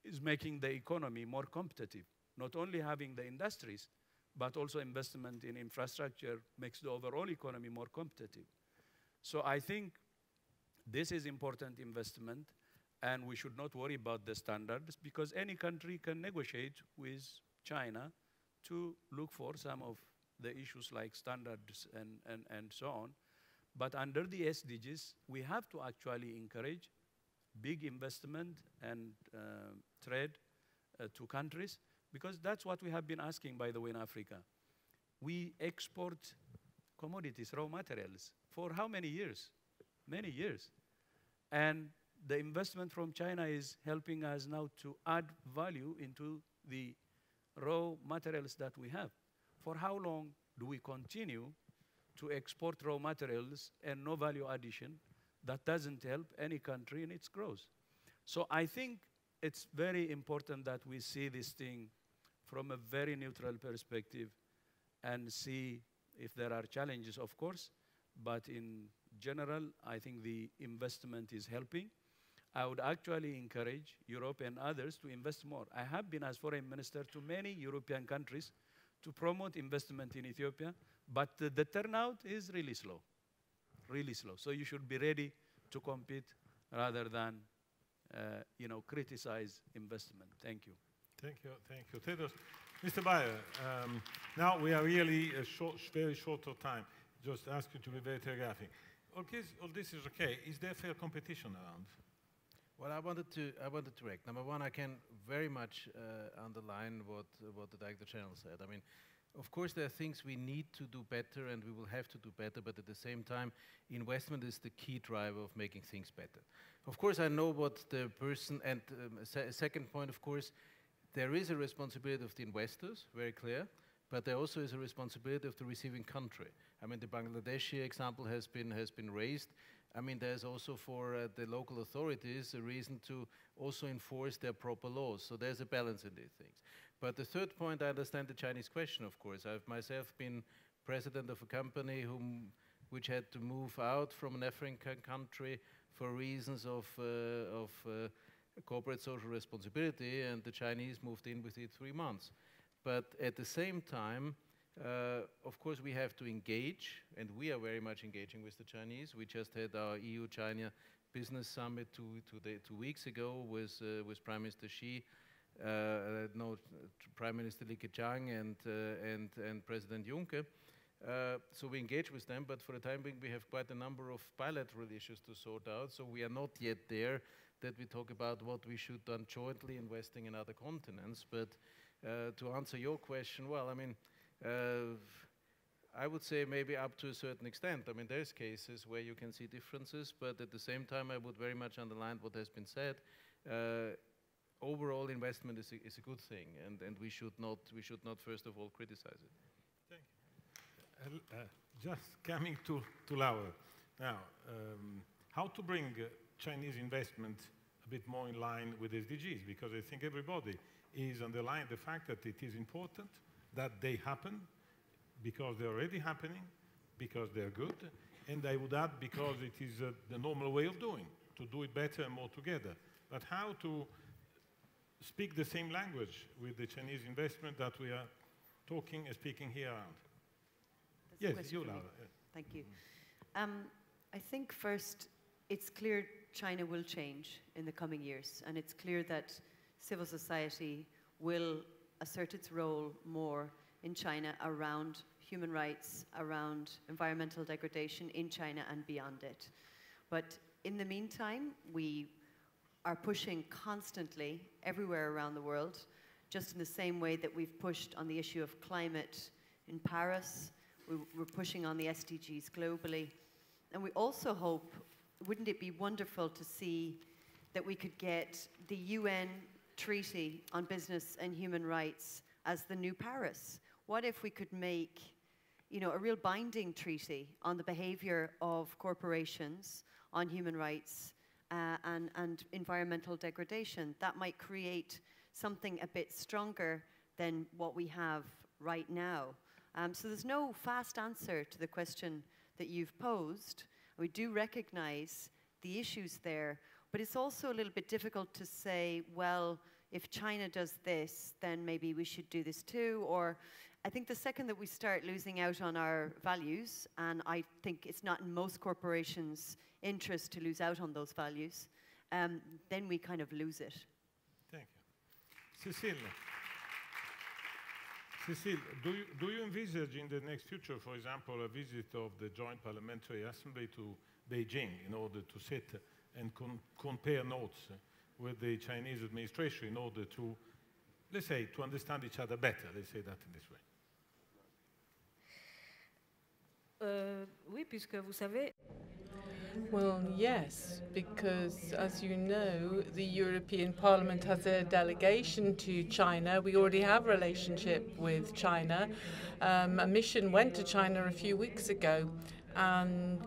is making the economy more competitive. Not only having the industries, but also investment in infrastructure makes the overall economy more competitive. So I think this is important investment, and we should not worry about the standards, because any country can negotiate with China to look for some of the issues like standards and so on. But under the SDGs, we have to actually encourage big investment and trade to countries, because that's what we have been asking, by the way, in Africa. We export commodities, raw materials, for how many years? Many years. And the investment from China is helping us now to add value into the raw materials that we have. For how long do we continue to export raw materials and no value addition that doesn't help any country in its growth? So I think it's very important that we see this thing from a very neutral perspective and see if there are challenges, of course, but in general, I think the investment is helping. I would actually encourage Europe and others to invest more. I have been as foreign minister to many European countries to promote investment in Ethiopia, but the turnout is really slow, really slow. So you should be ready to compete rather than criticize investment. Thank you. Thank you, thank you. Tedros. Mr. Bayer, now we are really very short of time. Just ask you to be very telegraphic. Okay, all this is okay. Is there fair competition around? Well, I wanted to react. Number one, I can very much underline what the Director General said. I mean, of course, there are things we need to do better, and we will have to do better, but at the same time, investment is the key driver of making things better. Of course, I know what the person, and second point, of course, there is a responsibility of the investors, very clear, but there also is a responsibility of the receiving country. I mean, the Bangladeshi example has been raised. I mean, there's also for the local authorities a reason to also enforce their proper laws. So there's a balance in these things. But the third point, I understand the Chinese question, of course. I've myself been president of a company which had to move out from an African country for reasons of corporate social responsibility, and the Chinese moved in within 3 months. But at the same time, of course, we have to engage, and we are very much engaging with the Chinese. We just had our EU-China Business Summit 2 weeks ago with Prime Minister Xi, Prime Minister Li Keqiang, and President Juncker. So we engage with them, but for the time being, we have quite a number of bilateral issues to sort out. So we are not yet there that we talk about what we should do jointly investing in other continents. But to answer your question, well, I mean, I would say maybe up to a certain extent. I mean, there's cases where you can see differences, but at the same time, I would very much underline what has been said. Overall investment is a good thing, and we should not first of all criticize it. Thank you. Just coming to Laura now, how to bring Chinese investment a bit more in line with SDGs, because I think everybody is underlying the fact that it is important that they happen, because they're already happening, because they're good, and I would add because it is the normal way of doing, to do it better and more together. But how to speak the same language with the Chinese investment that we are talking and speaking here around? Yes, you, Laura. Thank you. I think first, it's clear China will change in the coming years, and it's clear that civil society will assert its role more in China around human rights, around environmental degradation in China and beyond it. But in the meantime, we are pushing constantly everywhere around the world, just in the same way that we've pushed on the issue of climate in Paris. We're pushing on the SDGs globally. And we also hope, wouldn't it be wonderful to see that we could get the UN Treaty on Business and Human Rights as the new Paris? What if we could make, a real binding treaty on the behavior of corporations on human rights and environmental degradation? That might create something a bit stronger than what we have right now. So there's no fast answer to the question that you've posed. We do recognize the issues there. But it's also a little bit difficult to say, well, if China does this, then maybe we should do this too. Or I think the second that we start losing out on our values, and I think it's not in most corporations' interest to lose out on those values, then we kind of lose it. Thank you. Cécile, do you envisage in the next future, for example, a visit of the Joint Parliamentary Assembly to Beijing in order to sit and compare notes with the Chinese administration in order to, let's say, to understand each other better, let's say that in this way? Oui, puisque vous savez. Well, yes, because as you know, the European Parliament has a delegation to China. We already have a relationship with China. A mission went to China a few weeks ago, and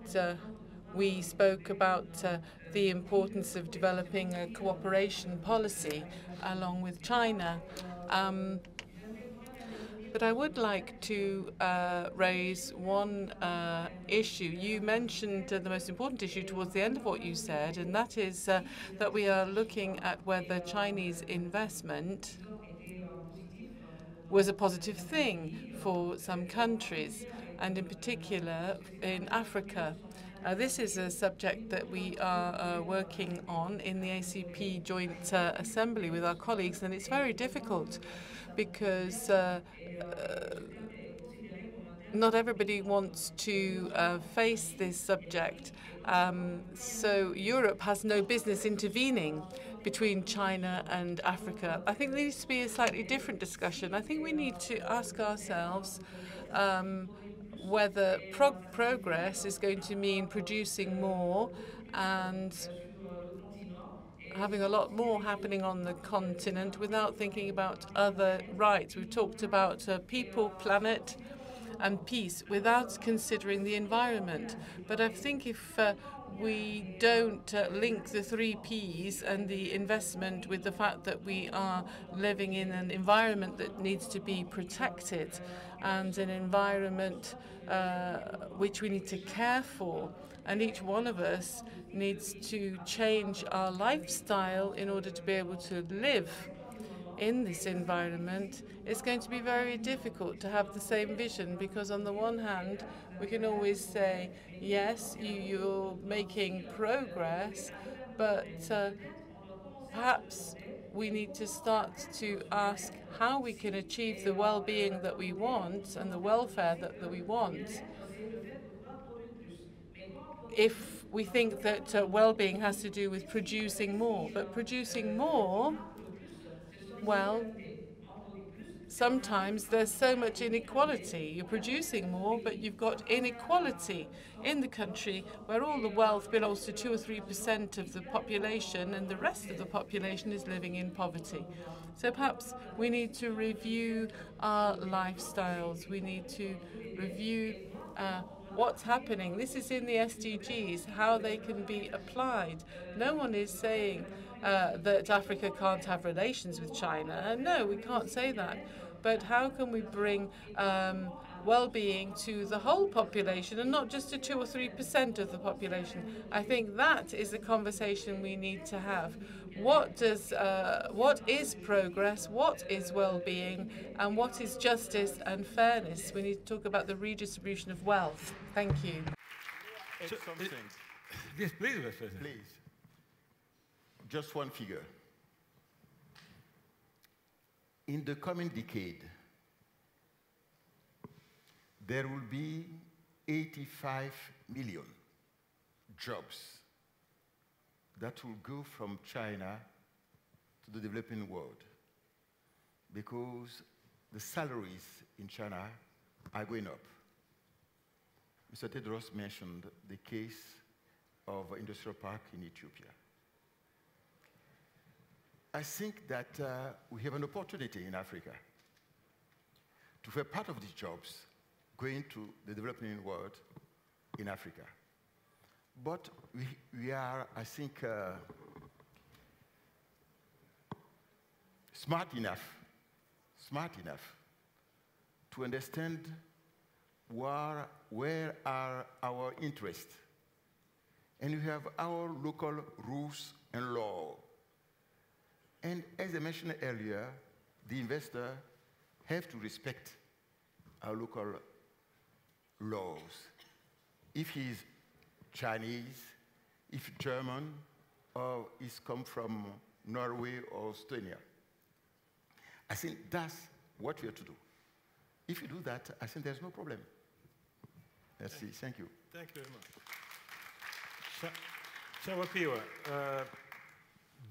we spoke about the importance of developing a cooperation policy along with China. But I would like to raise one issue. You mentioned the most important issue towards the end of what you said, and that is that we are looking at whether Chinese investment was a positive thing for some countries, and in particular in Africa. This is a subject that we are working on in the ACP Joint Assembly with our colleagues, and it's very difficult because not everybody wants to face this subject. So Europe has no business intervening between China and Africa. I think there needs to be a slightly different discussion. I think we need to ask ourselves whether progress is going to mean producing more and having a lot more happening on the continent without thinking about other rights. We've talked about people, planet, and peace without considering the environment. But I think if we don't link the 3 Ps and the investment with the fact that we are living in an environment that needs to be protected and an environment which we need to care for, and each one of us needs to change our lifestyle in order to be able to live in this environment, it's going to be very difficult to have the same vision, because on the one hand, we can always say, yes, you're making progress, but perhaps we need to start to ask how we can achieve the well-being that we want and the welfare that we want if we think that well-being has to do with producing more. But producing more, well, sometimes there's so much inequality. You're producing more, but you've got inequality in the country where all the wealth belongs to 2 or 3% of the population, and the rest of the population is living in poverty. So perhaps we need to review our lifestyles. We need to review what's happening. This is in the SDGs, how they can be applied. No one is saying that Africa can't have relations with China. No, we can't say that. But how can we bring well-being to the whole population and not just to 2 or 3% of the population? I think that is the conversation we need to have. What is progress? What is well-being? And what is justice and fairness? We need to talk about the redistribution of wealth. Thank you. Yes, please. Please. Just one figure. In the coming decade, there will be 85 million jobs that will go from China to the developing world, because the salaries in China are going up. Mr. Tedros mentioned the case of industrial park in Ethiopia. I think that we have an opportunity in Africa to have part of these jobs going to the developing world in Africa. But we are, I think, smart enough to understand where are our interests and you have our local rules and law. And as I mentioned earlier, the investor have to respect our local laws. If he's Chinese, if German, or he's come from Norway or Estonia. I think that's what we have to do. If you do that, I think there's no problem. Merci. Thank you. Thank you very much. Chawapiwa,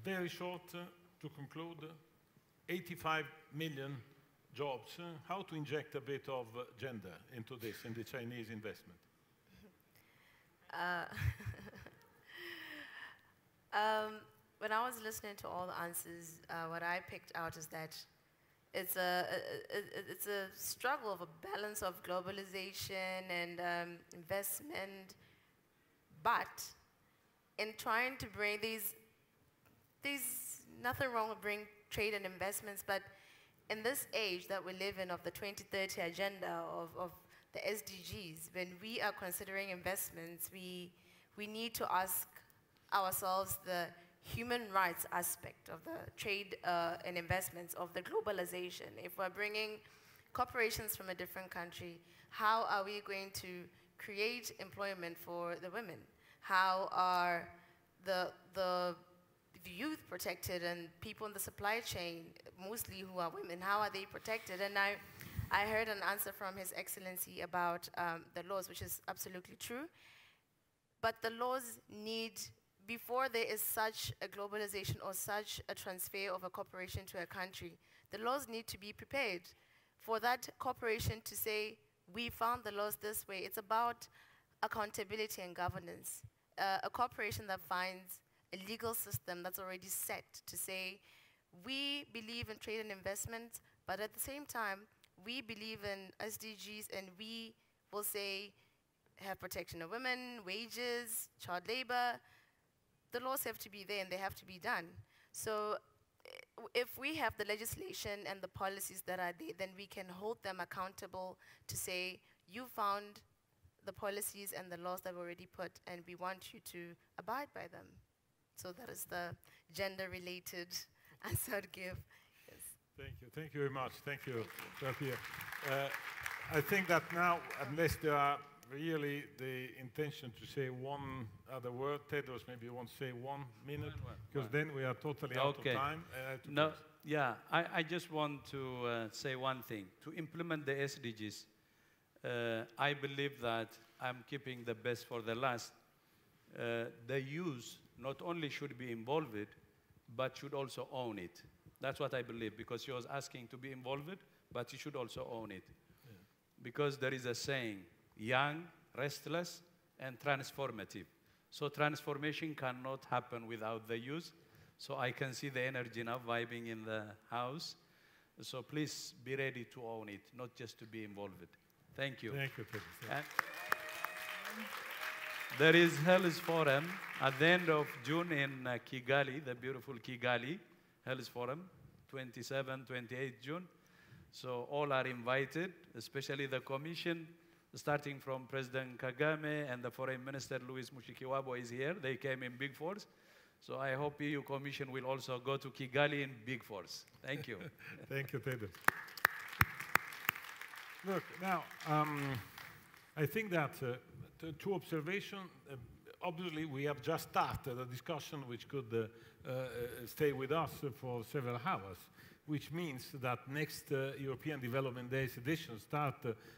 very short to conclude. 85 million jobs. How to inject a bit of gender into this in the Chinese investment? When I was listening to all the answers, what I picked out is that it's a struggle of a balance of globalization and investment, but in trying to bring these nothing wrong with bringing trade and investments, but in this age that we live in of the 2030 agenda of the SDGs, when we are considering investments, we need to ask ourselves the human rights aspect of the trade and investments of the globalization. If we're bringing corporations from a different country, how are we going to create employment for the women? How are the youth protected and people in the supply chain, mostly who are women, how are they protected? And I heard an answer from His Excellency about the laws, which is absolutely true. But the laws need, before there is such a globalization or such a transfer of a corporation to a country, the laws need to be prepared for that corporation to say, we found the laws this way. It's about accountability and governance. A corporation that finds a legal system that's already set to say, we believe in trade and investment, but at the same time, we believe in SDGs, and we will say, have protection of women, wages, child labor. The laws have to be there and they have to be done. So if we have the legislation and the policies that are there, then we can hold them accountable to say, you found the policies and the laws that were already put, and we want you to abide by them. So that is the gender-related answer I'd give. Yes. Thank you. Thank you very much. Thank you, Rapia. I think that now, unless there are really the intention to say one other word, Tedros, maybe you want to say 1 minute, because then we are totally out of time. No, yeah, I just want to say one thing. To implement the SDGs, I believe that I'm keeping the best for the last. The youth not only should be involved, but should also own it. That's what I believe, because she was asking to be involved, but you should also own it. Yeah. Because there is a saying, young, restless, and transformative. So transformation cannot happen without the youth. So I can see the energy now vibing in the house. So please be ready to own it, not just to be involved. Thank you. Thank you, Pedro. There is Health Forum at the end of June in Kigali, the beautiful Kigali Health Forum, 27, 28 June. So all are invited, especially the Commission, starting from President Kagame, and the Foreign Minister Louis Mushikiwabo is here. They came in big force. So I hope EU Commission will also go to Kigali in big force. Thank you. Thank you, Tedros. Look, now, I think that two observations. Obviously, we have just started a discussion which could stay with us for several hours, which means that next European Development Days edition start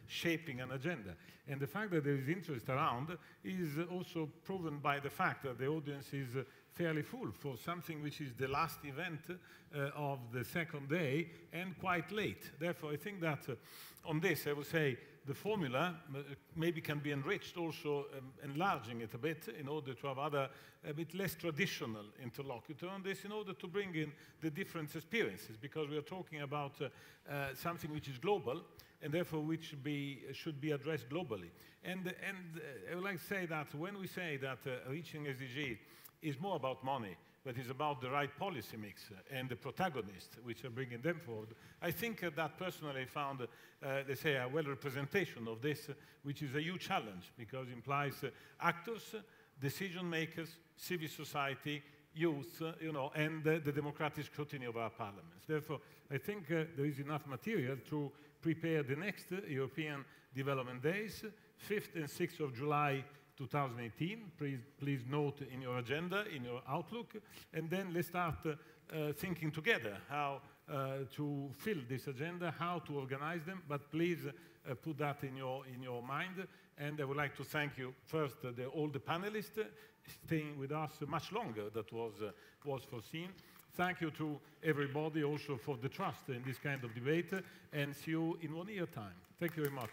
shaping an agenda. And the fact that there is interest around is also proven by the fact that the audience is fairly full for something which is the last event of the second day and quite late. Therefore, I think that on this, I would say, the formula maybe can be enriched, also enlarging it a bit in order to have other, a bit less traditional interlocutor on this, in order to bring in the different experiences, because we are talking about something which is global, and therefore which should be addressed globally. And I would like to say that when we say that reaching SDG is more about money, but it's about the right policy mix and the protagonists which are bringing them forward. I think that personally found, let's say, a well representation of this, which is a huge challenge, because it implies actors decision makers, civil society, youth, and the democratic scrutiny of our parliaments. Therefore, I think there is enough material to prepare the next European Development Days, 5th and 6th of July 2018. Please note in your agenda, in your outlook, and then let's start thinking together how to fill this agenda, how to organize them, but please put that in your mind. And I would like to thank you first, all the panelists staying with us much longer than was foreseen. Thank you to everybody also for the trust in this kind of debate, and see you in 1 year time. Thank you very much.